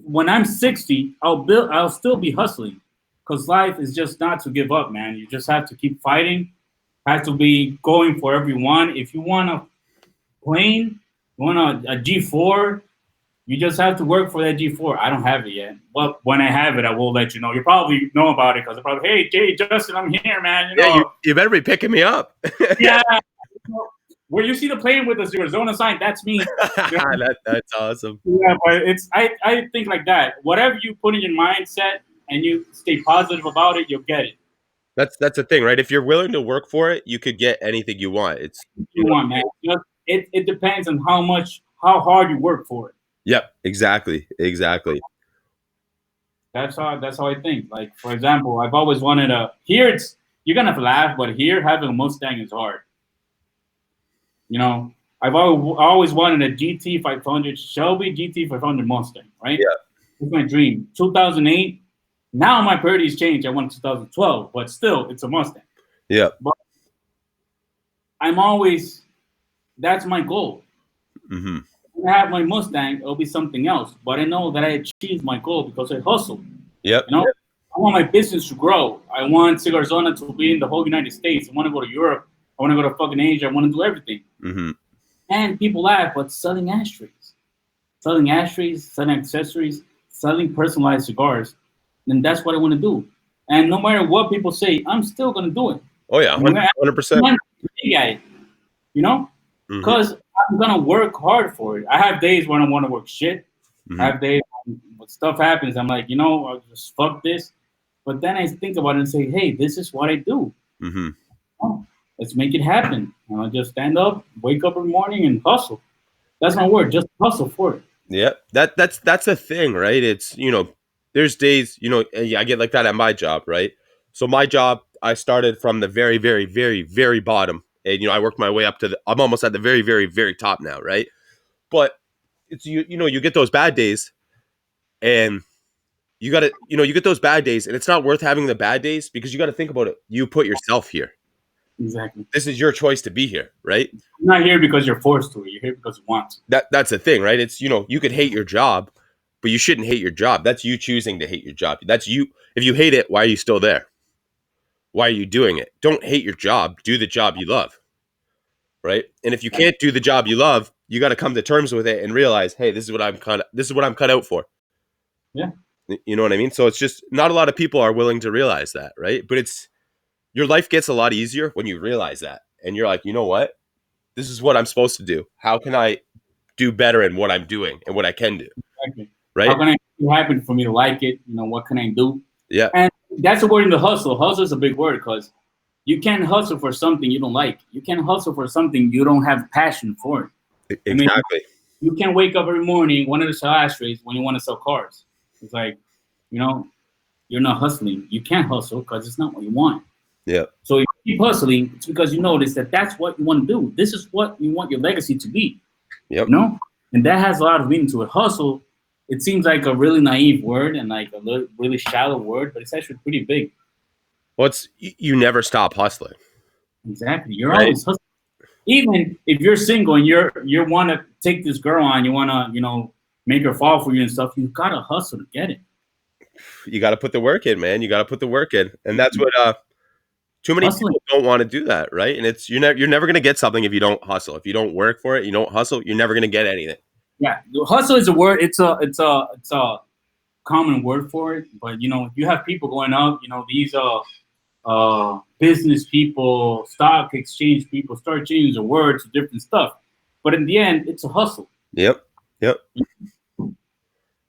When I'm 60, I'll still be hustling, because life is just not to give up, man. You just have to keep fighting. Have to be going for everyone. If you want a plane, you want a G4, you just have to work for that G4. I don't have it yet, but when I have it, I will let you know. You probably know about it because I probably, hey, Jay, Justin, I'm here, man. Yeah, you better be picking me up. Yeah. Where you see the plane with the Cigarzona sign, that's me. That's awesome. Yeah, but I think like that. Whatever you put in your mindset and you stay positive about it, you'll get it. That's the thing, right? If you're willing to work for it, you could get anything you want. It's You want, man. It depends on how hard you work for it. Yep, exactly. That's how I think. Like, for example, I've always wanted you're gonna laugh, but here having a Mustang is hard. You know, I've always wanted a GT 500 Shelby GT 500 Mustang, right? Yeah. It's my dream. 2008. Now my priorities changed. I want 2012, but still, it's a Mustang. Yeah. But that's my goal. Mm-hmm. When I have my Mustang, it'll be something else. But I know that I achieved my goal because I hustled. Yep. You know, I want my business to grow. I want Cigarzona to be in the whole United States. I want to go to Europe. I want to go to fucking Asia. I want to do everything. Mm-hmm. And people laugh, but selling selling accessories, selling personalized cigars, then that's what I want to do. And no matter what people say, I'm still going to do it. Oh, yeah, 100%. You know? Because I'm going to work hard for it. I have days when I want to work shit. I have days when stuff happens. I'm like, I'll just fuck this. But then I think about it and say, hey, this is what I do. Mm-hmm. Oh, let's make it happen. And I'll just stand up, wake up every morning and hustle. That's my word. Just hustle for it. Yeah, that's a thing, right? It's, there's days, I get like that at my job, right? So my job, I started from the very, very, very, very bottom. And, I worked my way up to I'm almost at the very, very, very top now, right? But it's, you get those bad days and you got to, you get those bad days and it's not worth having the bad days because you got to think about it. You put yourself here. Exactly. This is your choice to be here, right? You're not here because you're forced to. You're here because you want to. That's the thing, right? It's, you could hate your job, but you shouldn't hate your job. That's you choosing to hate your job. That's you. If you hate it, why are you still there? Why are you doing it? Don't hate your job. Do the job you love, right? And if you can't do the job you love, you got to come to terms with it and realize, hey, this is what I'm cut out for. Yeah. You know what I mean? So it's just not a lot of people are willing to realize that, right? But your life gets a lot easier when you realize that. And you're like, you know what? This is what I'm supposed to do. How can I do better in what I'm doing and what I can do? Exactly. Right? How can I make it happen for me to like it? What can I do? Yeah. And that's a word in the hustle. Hustle is a big word because you can't hustle for something you don't like. You can't hustle for something you don't have passion for. Exactly. You can't wake up every morning wanting to sell ashtrays when you want to sell cars. It's like, you're not hustling. You can't hustle because it's not what you want. Yeah. So if you keep hustling, it's because you notice that that's what you want to do. This is what you want your legacy to be. Yep. And that has a lot of meaning to it. Hustle, it seems like a really naive word and like a really shallow word, but it's actually pretty big. Well, you never stop hustling. Exactly. You're always hustling. Even if you're single and you want to take this girl on, you want to, make her fall for you and stuff, you got to hustle to get it. You got to put the work in, man. You got to put the work in. And that's what too many people don't want to do that, right? And it's you're never going to get something if you don't hustle. If you don't work for it, you don't hustle, you're never going to get anything. Yeah, hustle is a word. It's a common word for it. But you have people going up. These business people, stock exchange people start changing the words to different stuff. But in the end, it's a hustle. Yep. Yep.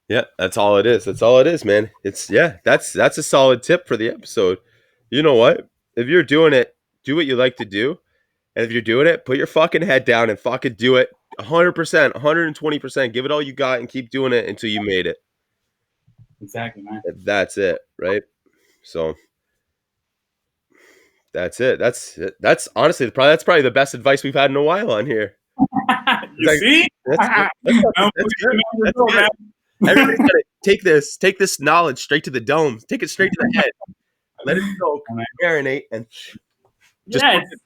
Yeah, that's all it is. That's all it is, man. It's that's a solid tip for the episode. You know what? If you're doing it, do what you like to do. And if you're doing it, put your fucking head down and fucking do it 100%, 120%. Give it all you got and keep doing it until you made it. Exactly, man. That's it, right? So that's it. That's honestly that's probably the best advice we've had in a while on here. You see? That's good. That's good. That's good. Everybody's gotta take this knowledge straight to the dome. Take it straight to the head. Let it soak, marinate, and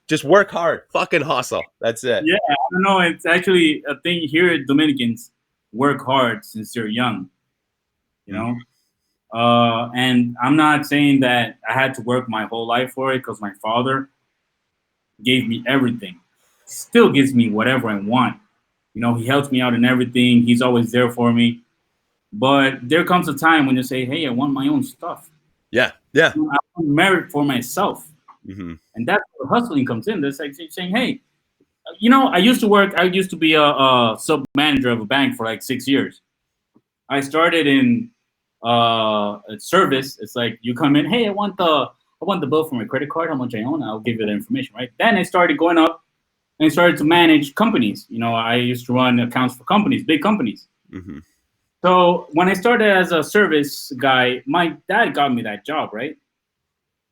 just work hard. Fucking hustle. That's it. Yeah, I don't know. It's actually a thing here at Dominicans. Work hard since you're young. You know? And I'm not saying that I had to work my whole life for it, because my father gave me everything. Still gives me whatever I want. You know, he helps me out in everything. He's always there for me. But there comes a time when you say, hey, I want my own stuff. Yeah, yeah. I want merit for myself. Mm-hmm. And that's where hustling comes in. That's like saying, hey, you know, I used to be a sub-manager of a bank for like 6 years. I started in a service. It's like you come in, hey, I want the bill for my credit card, how much I own, I'll give you the information, right? Then I started going up and I started to manage companies. You know, I used to run accounts for companies, big companies. Mm-hmm. So when I started as a service guy, my dad got me that job, right?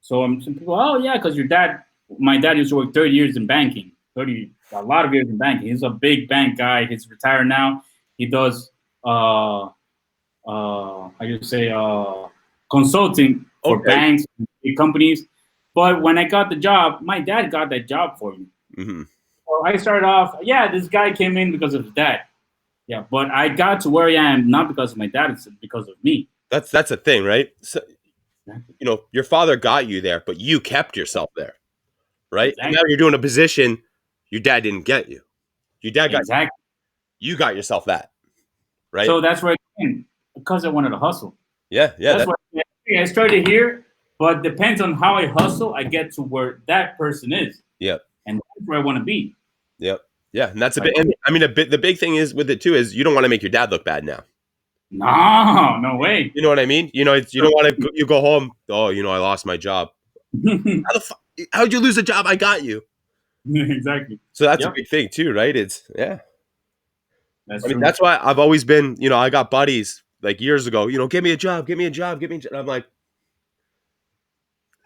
So some people, oh yeah, because my dad used to work 30 years in banking, a lot of years in banking. He's a big bank guy. He's retired now. He does, consulting for banks, big companies. But when I got the job, my dad got that job for me. Mm-hmm. So I started off, this guy came in because of his dad. Yeah, but I got to where I am not because of my dad, it's because of me. That's a thing, right? So, you know, your father got you there, but you kept yourself there, right? Exactly. And now you're doing a position your dad didn't get you. Your dad got you got yourself that, right? So that's where I came in, because I wanted to hustle. Yeah. That's why I started here, but depends on how I hustle, I get to where that person is. Yep. And that's where I want to be. Yep. Yeah, and that's a bit. And I mean, the big thing is with it too is you don't want to make your dad look bad now. No way. You know what I mean? You know, you don't want to. You go home. Oh, you know, I lost my job. How'd you lose a job? I got you. Exactly. So that's a big thing too, right? It's That's I mean, that's why I've always been. You know, I got buddies like years ago. You know, give me a job. And I'm like,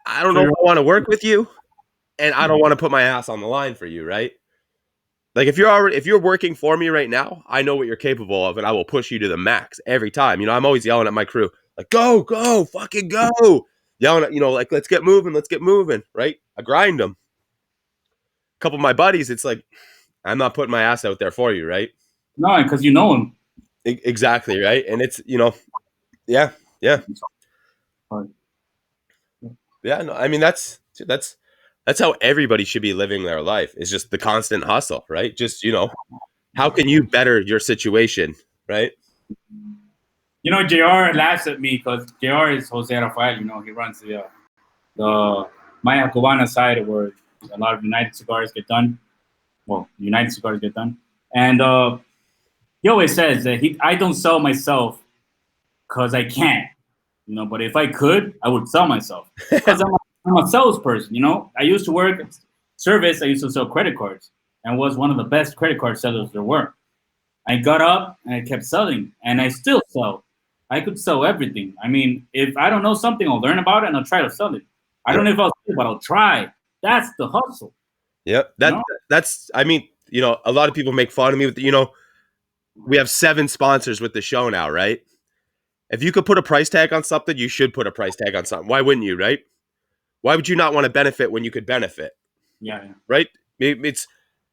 I don't know if I want to work with you, and I don't want to put my ass on the line for you, right? Like if you're working for me right now, I know what you're capable of, and I will push you to the max every time. You know, I'm always yelling at my crew, like, go, fucking go. Yelling at, you know, like, let's get moving, right? I grind them. A couple of my buddies, it's like, I'm not putting my ass out there for you, right? No, because you know him. Exactly, right? And it's, you know, yeah. No, I mean, that's how everybody should be living their life. It's just the constant hustle, right? Just, you know, how can you better your situation, right? You know, JR laughs at me because JR is Jose Rafael. You know, he runs the Maya Cubana side where a lot of United cigars get done. Well, United cigars get done. And he always says that I don't sell myself because I can't. You know, but if I could, I would sell myself. Because I'm a salesperson, you know. I used to work service. I used to sell credit cards and was one of the best credit card sellers there were. I got up and I kept selling, and I still sell. I could sell everything. I mean, if I don't know something, I'll learn about it and I'll try to sell it. I don't know if I'll sell it, but I'll try. That's the hustle. Yep. That's, I mean, you know, a lot of people make fun of me with, you know, we have 7 sponsors with the show now, right? If you could put a price tag on something, you should put a price tag on something. Why wouldn't you, right? Why would you not want to benefit when you could benefit? Yeah. Right? It's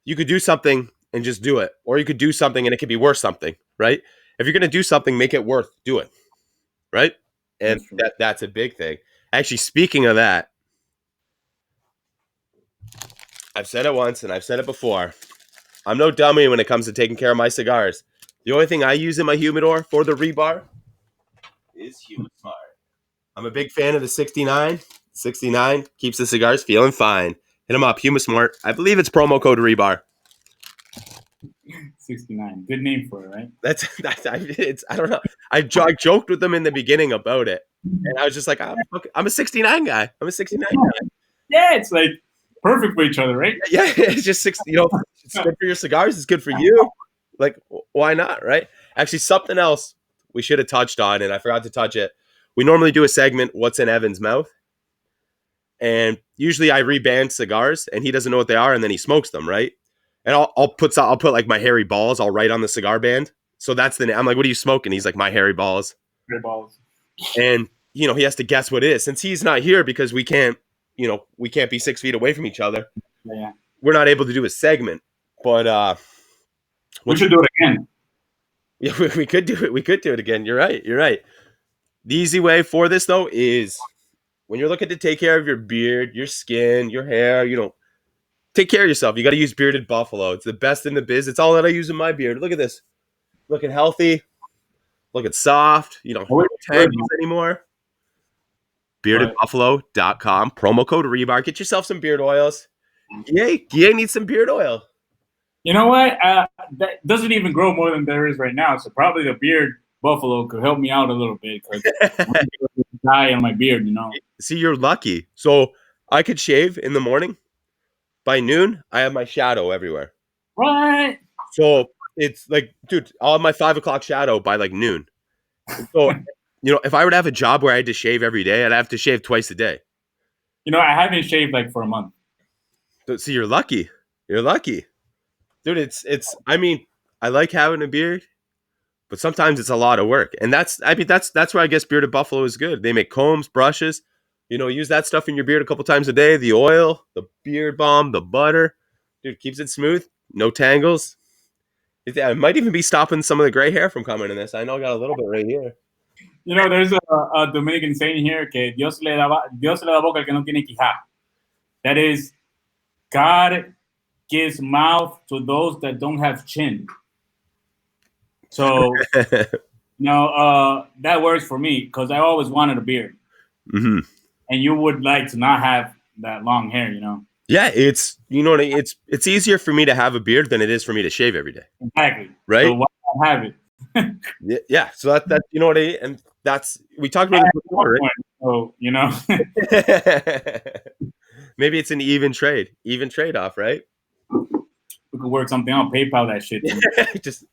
you could do something and just do it. Or you could do something and it could be worth something, right? If you're going to do something, make it worth do it. Right? And that's a big thing. Actually, speaking of that, I've said it once and I've said it before. I'm no dummy when it comes to taking care of my cigars. The only thing I use in my humidor for the rebar is Humid Smart. I'm a big fan of the 69. 69 keeps the cigars feeling fine. Hit them up, Humid Smart. I believe it's promo code rebar. 69. Good name for it, right? I don't know. I joked with them in the beginning about it, and I was just like, I'm a 69 guy. I'm a 69 guy. Yeah, it's like perfect for each other, right? Yeah, it's just 60. It's good for your cigars. It's good for you. Like, why not, right? Actually, something else we should have touched on, and I forgot to touch it. We normally do a segment, "What's in Evan's mouth?" And usually I reband cigars, and he doesn't know what they are, and then he smokes them, right? And I'll put like my hairy balls. I'll write on the cigar band. So that's the name. I'm like, "What are you smoking?" He's like, "My hairy balls." Great balls. And he has to guess what it is. Since he's not here because we can't be 6 feet away from each other. Yeah. We're not able to do a segment. But we should do it again. Yeah, we could do it. We could do it again. You're right. The easy way for this though is when you're looking to take care of your beard, your skin, your hair, take care of yourself. You got to use Bearded Buffalo. It's the best in the biz. It's all that I use in my beard. Look at this. Looking healthy. Looking soft. No tangles anymore. BeardedBuffalo.com. Promo code Rebar. Get yourself some beard oils. Yay needs some beard oil. You know what? That doesn't even grow more than there is right now. So probably the Beard Buffalo could help me out a little bit because I'm dye on my beard, See, you're lucky. So I could shave in the morning. By noon, I have my shadow everywhere. What? So it's like, dude, I'll have my 5 o'clock shadow by like noon. So, if I were to have a job where I had to shave every day, I'd have to shave twice a day. I haven't shaved like for a month. See, you're lucky. You're lucky. Dude, I like having a beard, but sometimes it's a lot of work. And that's where I guess Bearded Buffalo is good. They make combs, brushes, use that stuff in your beard a couple times a day. The oil, the beard balm, the butter. Dude, keeps it smooth. No tangles. It might even be stopping some of the gray hair from coming in this. I know I got a little bit right here. There's a Dominican saying here que Dios le da boca al que no tiene quijada. That is, God gives mouth to those that don't have chin. So, that works for me because I always wanted a beard. Mm-hmm. And you would like to not have that long hair, Yeah, it's it's easier for me to have a beard than it is for me to shave every day. Exactly. Right? So why not have it? Yeah. So that and that's we talked about this before, right? So maybe it's an even trade off, right? We could work something out, PayPal that shit. Just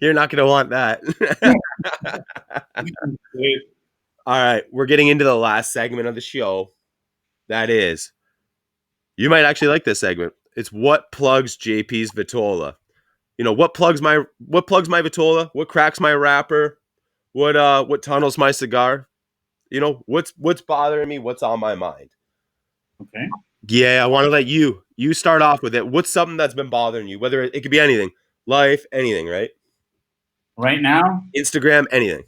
you're not gonna want that. All right, we're getting into the last segment of the show. That is, you might actually like this segment. It's what plugs JP's Vitola. What plugs my Vitola? What cracks my wrapper? What tunnels my cigar? What's bothering me? What's on my mind? Okay. Yeah, I want to let you start off with it. What's something that's been bothering you? Whether it could be anything, life, anything, right? Right now, Instagram, anything.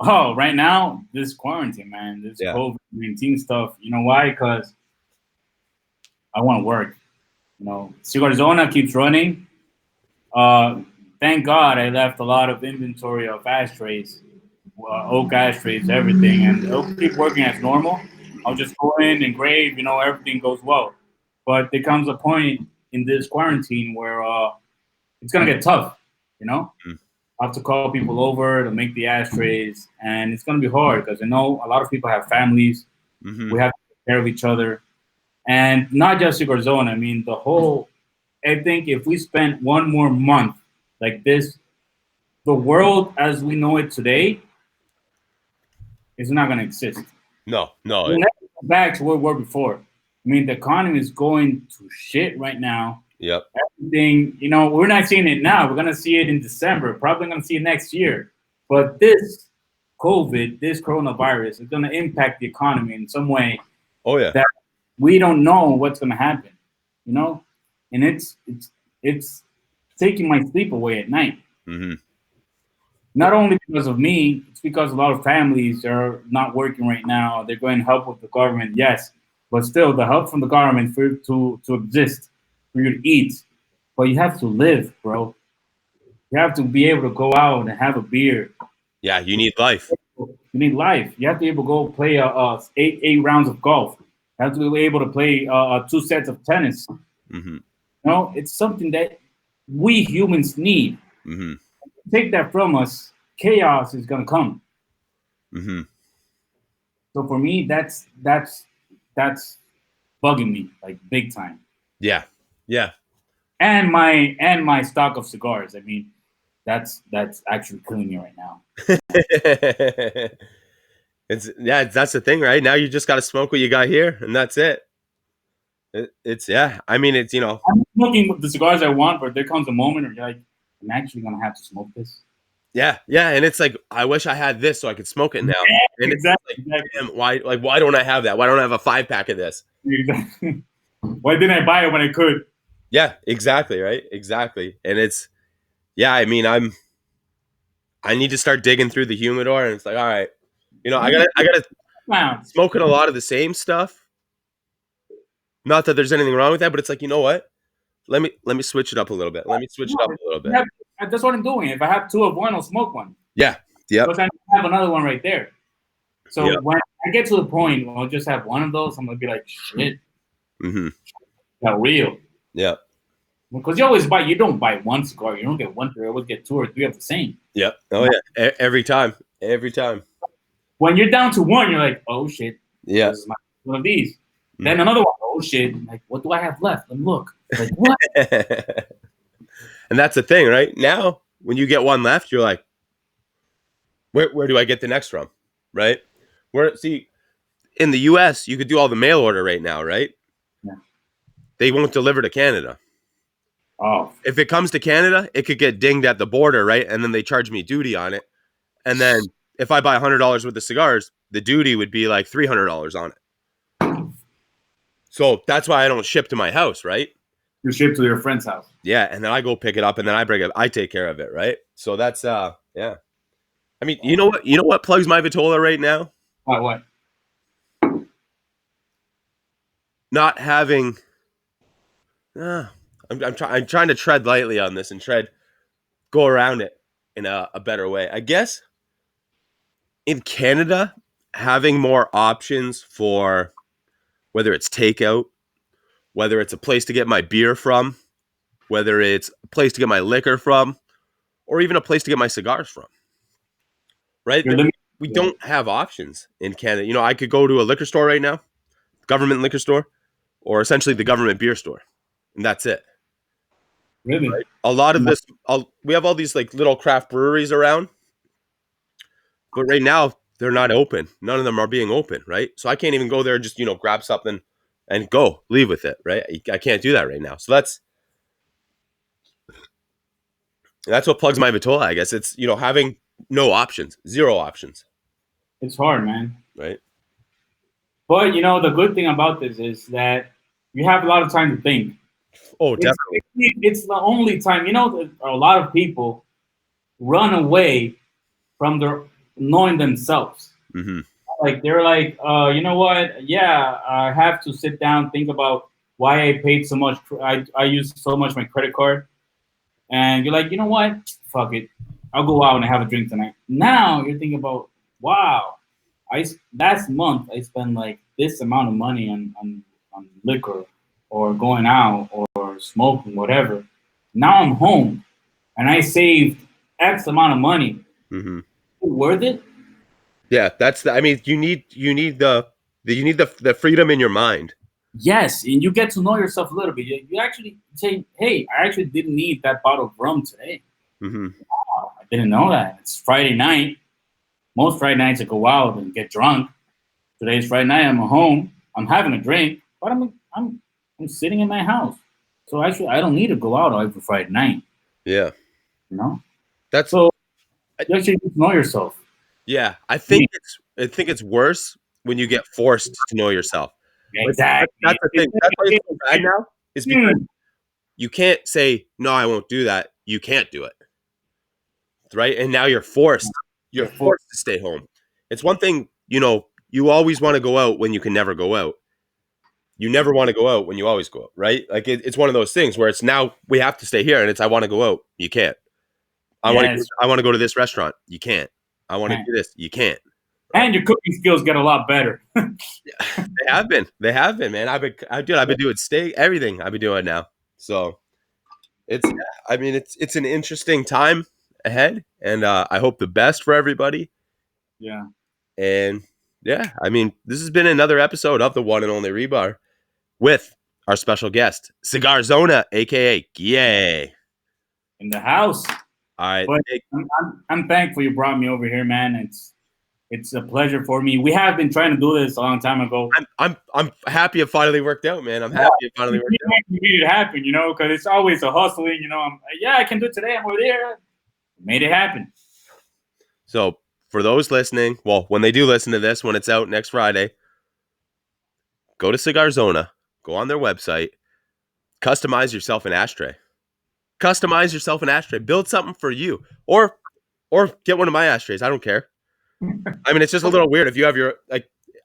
Oh, right now, this quarantine, man, this COVID-19 stuff. You know why? Because I want to work. Cigarzona keeps running. Thank God I left a lot of inventory of ashtrays, oak ashtrays, everything, and it'll keep working as normal. I'll just go in, engrave, everything goes well. But there comes a point in this quarantine where it's going to get tough, I have to call people over to make the ashtrays, and it's going to be hard because I know a lot of people have families. Mm-hmm. We have to take care of each other. And not just Cigarzona. I mean, I think if we spent one more month like this, the world as we know it today is not going to exist. No. We'll never go back to where we were before. I mean, the economy is going to shit right now. Yep. Everything, we're not seeing it now. We're going to see it in December. Probably going to see it next year. But this COVID, this coronavirus is going to impact the economy in some way. Oh, yeah. That we don't know what's going to happen, And it's taking my sleep away at night. Mm-hmm. Not only because of me, it's because a lot of families are not working right now. They're going to help with the government, yes. But still, the help from the government for to exist, for you to eat. But you have to live, bro. You have to be able to go out and have a beer. Yeah, you need life. You need life. You have to be able to go play eight rounds of golf. You have to be able to play 2 sets of tennis. Mm-hmm. No, it's something that we humans need. Mm-hmm. Take that from us, chaos is gonna come. Mm-hmm. So for me, that's bugging me like big time. Yeah. Yeah. And my stock of cigars. I mean, that's actually killing me right now. That's the thing, right? Now you just got to smoke what you got here, and that's it. It's yeah. I mean, it's I'm smoking the cigars I want, but there comes a moment where you're like, I'm actually gonna have to smoke this. yeah, and it's like I wish I had this so I could smoke it now. And it's Exactly, like, exactly. damn, why don't I have that? Why don't I have a 5-pack of this? Exactly. Why didn't I buy it when I could? Yeah, exactly, right? Exactly. And it's yeah, I mean, I need to start digging through the humidor, and it's like, all right, I gotta Wow. smoking a lot of the same stuff. Not that there's anything wrong with that, but it's like, you know what? Let me switch it up a little bit. Let me switch it up a little bit. That's what I'm doing. If I have two of one, I'll smoke one. Yeah. Yep. But I have another one right there. So Yep. when I get to the point where I'll just have one of those, I'm gonna be like, shit, Mm-hmm. not real. Yeah. Because you don't buy one cigar, you don't get one, you always get 2 or 3 of the same. Yep. Oh yeah. Every time. Every time. When you're down to one, you're like, oh shit, Yeah. this is one of these. Then another one, oh shit, like what do I have left? Let me look. Like what? And that's the thing, right? Now, when you get one left, you're like, where do I get the next from? Right? See, in the US, you could do all the mail order right now, right? Yeah. They won't deliver to Canada. Oh. If it comes to Canada, it could get dinged at the border, right? And then they charge me duty on it. And then if I buy $100 worth of cigars, the duty would be like $300 on it. So that's why I don't ship to my house, right? You ship to your friend's house. Yeah, and then I go pick it up, and then I bring it. I take care of it, right? So that's yeah. I mean, you know what? You know what plugs my Vitola right now? What? Not having. I'm trying to tread lightly on this and go around it in a better way. I guess in Canada, having more options for whether it's takeout, whether it's a place to get my beer from, whether it's a place to get my liquor from, or even a place to get my cigars from. Right? We don't have options in Canada. You know, I could go to a liquor store right now, government liquor store, or essentially the government beer store, and that's it. Really? Right? A lot of this, we have all these like little craft breweries around, but right now they're not open. None of them are being open, right? So I can't even go there and just grab something and leave with it, right? I can't do that right now. So that's what plugs my Vitola, I guess. It's having no options, zero options. It's hard, man. Right. But the good thing about this is that you have a lot of time to think. Oh, definitely. It's the only time. A lot of people run away from their knowing themselves. Mm-hmm. Like they're like, you know what? Yeah, I have to sit down, think about why I paid so much. I used so much my credit card, and you're like, you know what? Fuck it, I'll go out and have a drink tonight. Now you're thinking about, wow, last month I spent like this amount of money on liquor or going out or smoking, whatever. Now I'm home and I saved X amount of money. Mm-hmm. Worth it? Yeah, I mean, you need the freedom in your mind. Yes, and you get to know yourself a little bit. You actually say, hey, I actually didn't need that bottle of rum today. Mm-hmm. Wow, I didn't know that. It's Friday night. Most Friday nights I go out and get drunk. Today's Friday night. I'm at home. I'm having a drink, but I'm sitting in my house. So actually, I don't need to go out every Friday night. Yeah, that's so. You actually need to know yourself. Yeah, I think it's worse when you get forced to know yourself. Exactly. That's the thing. That's why it's so bad now. Is because you can't say no. I won't do that. You can't do it. Right, and now you're forced. You're forced to stay home. It's one thing, you always want to go out when you can never go out. You never want to go out when you always go out, right? Like it's one of those things where it's now we have to stay here, and it's I want to go out. You can't. I want to go to this restaurant. You can't. I want to do this. You can't. And your cooking skills get a lot better. They have been, man. I've been doing steak, everything I've been doing now. So it's an interesting time ahead, and I hope the best for everybody. Yeah. And yeah, I mean, this has been another episode of the one and only Rebar with our special guest, Cigarzona, aka Yay. In the house. All right. But I'm thankful you brought me over here, man. It's a pleasure for me. We have been trying to do this a long time ago. I'm happy it finally worked out, man. I'm happy it finally worked out. We made it happen, because it's always a hustling. I can do it today. I'm over there. Made it happen. So for those listening, well, when they do listen to this, when it's out next Friday, go to Cigarzona, go on their website, customize yourself an ashtray. Build something for you, or get one of my ashtrays. I don't care. I mean, it's just a little weird if you have your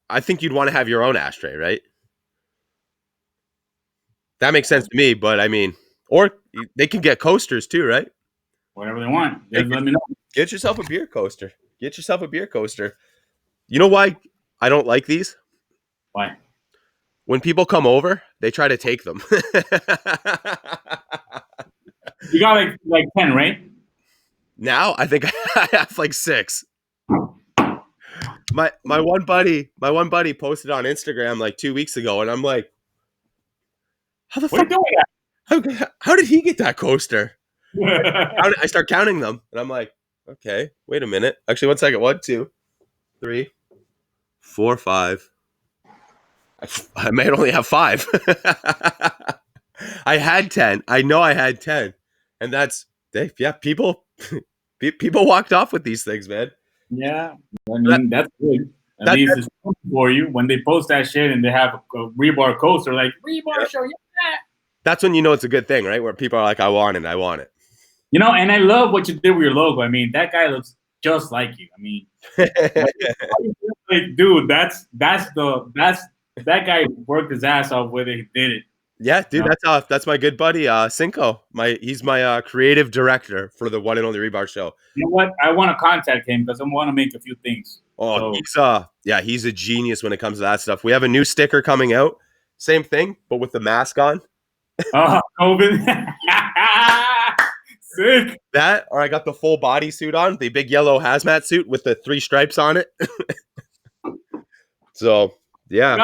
I think you'd want to have your own ashtray, right? That makes sense to me, but I mean, or they can get coasters too, right? Whatever they want. Just let me know. Get yourself a beer coaster. You know why I don't like these? Why? When people come over, they try to take them. You got like 10, right? Now I think I have like 6. My one buddy posted on Instagram like 2 weeks ago, and I'm like, how the fuck? How did he get that coaster? I start counting them, and I'm like, okay, wait a minute. Actually, 1 second. 1, 2, 3, 4, 5. I might only have 5. I had 10. I know I had 10, and people walked off with these things, man. Yeah, I mean that's good. At least it's for you when they post that shit and they have a Rebar coaster, like Rebar show. Yeah. That's when you know it's a good thing, right? Where people are like, I want it. And I love what you did with your logo. I mean, that guy looks just like you. I mean, like, dude, that guy worked his ass off whether he did it. Yeah, dude, that's my good buddy, Cinco. He's my creative director for the one and only Rebar show. You know what? I want to contact him because I want to make a few things. Oh, so. He's a genius when it comes to that stuff. We have a new sticker coming out. Same thing, but with the mask on. COVID. Sick. That, or I got the full body suit on, the big yellow hazmat suit with the 3 stripes on it. So, yeah.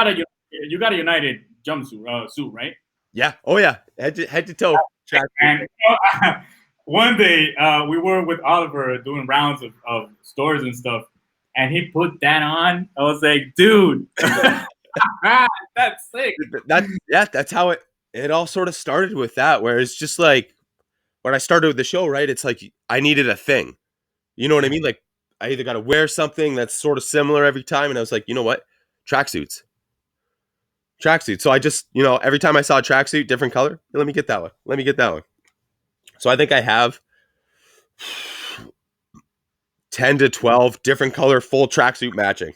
You got a United jumpsuit suit, right? Yeah. Oh, yeah. Head to toe. And one day we were with Oliver doing rounds of stores and stuff, and he put that on. I was like, dude, that's sick. That's how it all sort of started with that, where it's just like when I started with the show, right? It's like I needed a thing. You know what I mean? Like I either got to wear something that's sort of similar every time, and I was like, you know what? Tracksuits. So I just, every time I saw a tracksuit, different color, let me get that one. So I think I have 10 to 12 different color full tracksuit matching.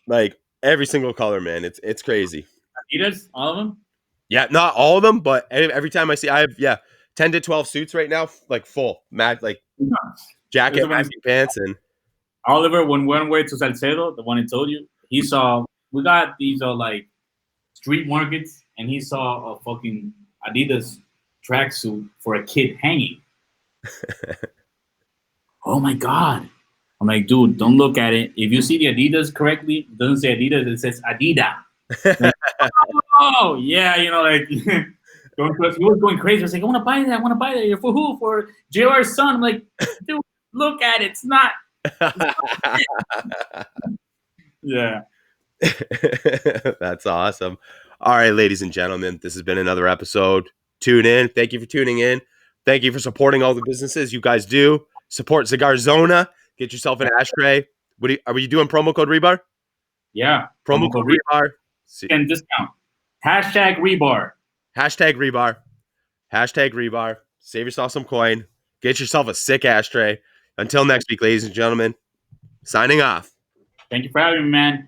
Like every single color, man. It's crazy. Adidas, all of them? Yeah, not all of them, but every time I see, I have 10 to 12 suits right now, like full match, like jacket, pants, and Oliver, when we went to Salcedo, the one I told you, he saw we got these like street markets, and he saw a fucking Adidas tracksuit for a kid hanging. Oh my god! I'm like, dude, don't look at it. If you see the Adidas correctly, it doesn't say Adidas; it says Adida. Like, oh yeah, like don't trust. He was going crazy. I was like, I want to buy that. You're for who? For JR's son. I'm like, dude, look at it. It's not. Yeah. That's awesome. All right, ladies and gentlemen, this has been another episode. Tune in. Thank you for tuning in. Thank you for supporting all the businesses you guys do. Support Cigarzona. Get yourself an ashtray. Are we doing promo code Rebar? Yeah. Promo code Rebar. And discount. #Rebar. #Rebar. Save yourself some coin. Get yourself a sick ashtray. Until next week, ladies and gentlemen, signing off. Thank you for having me, man.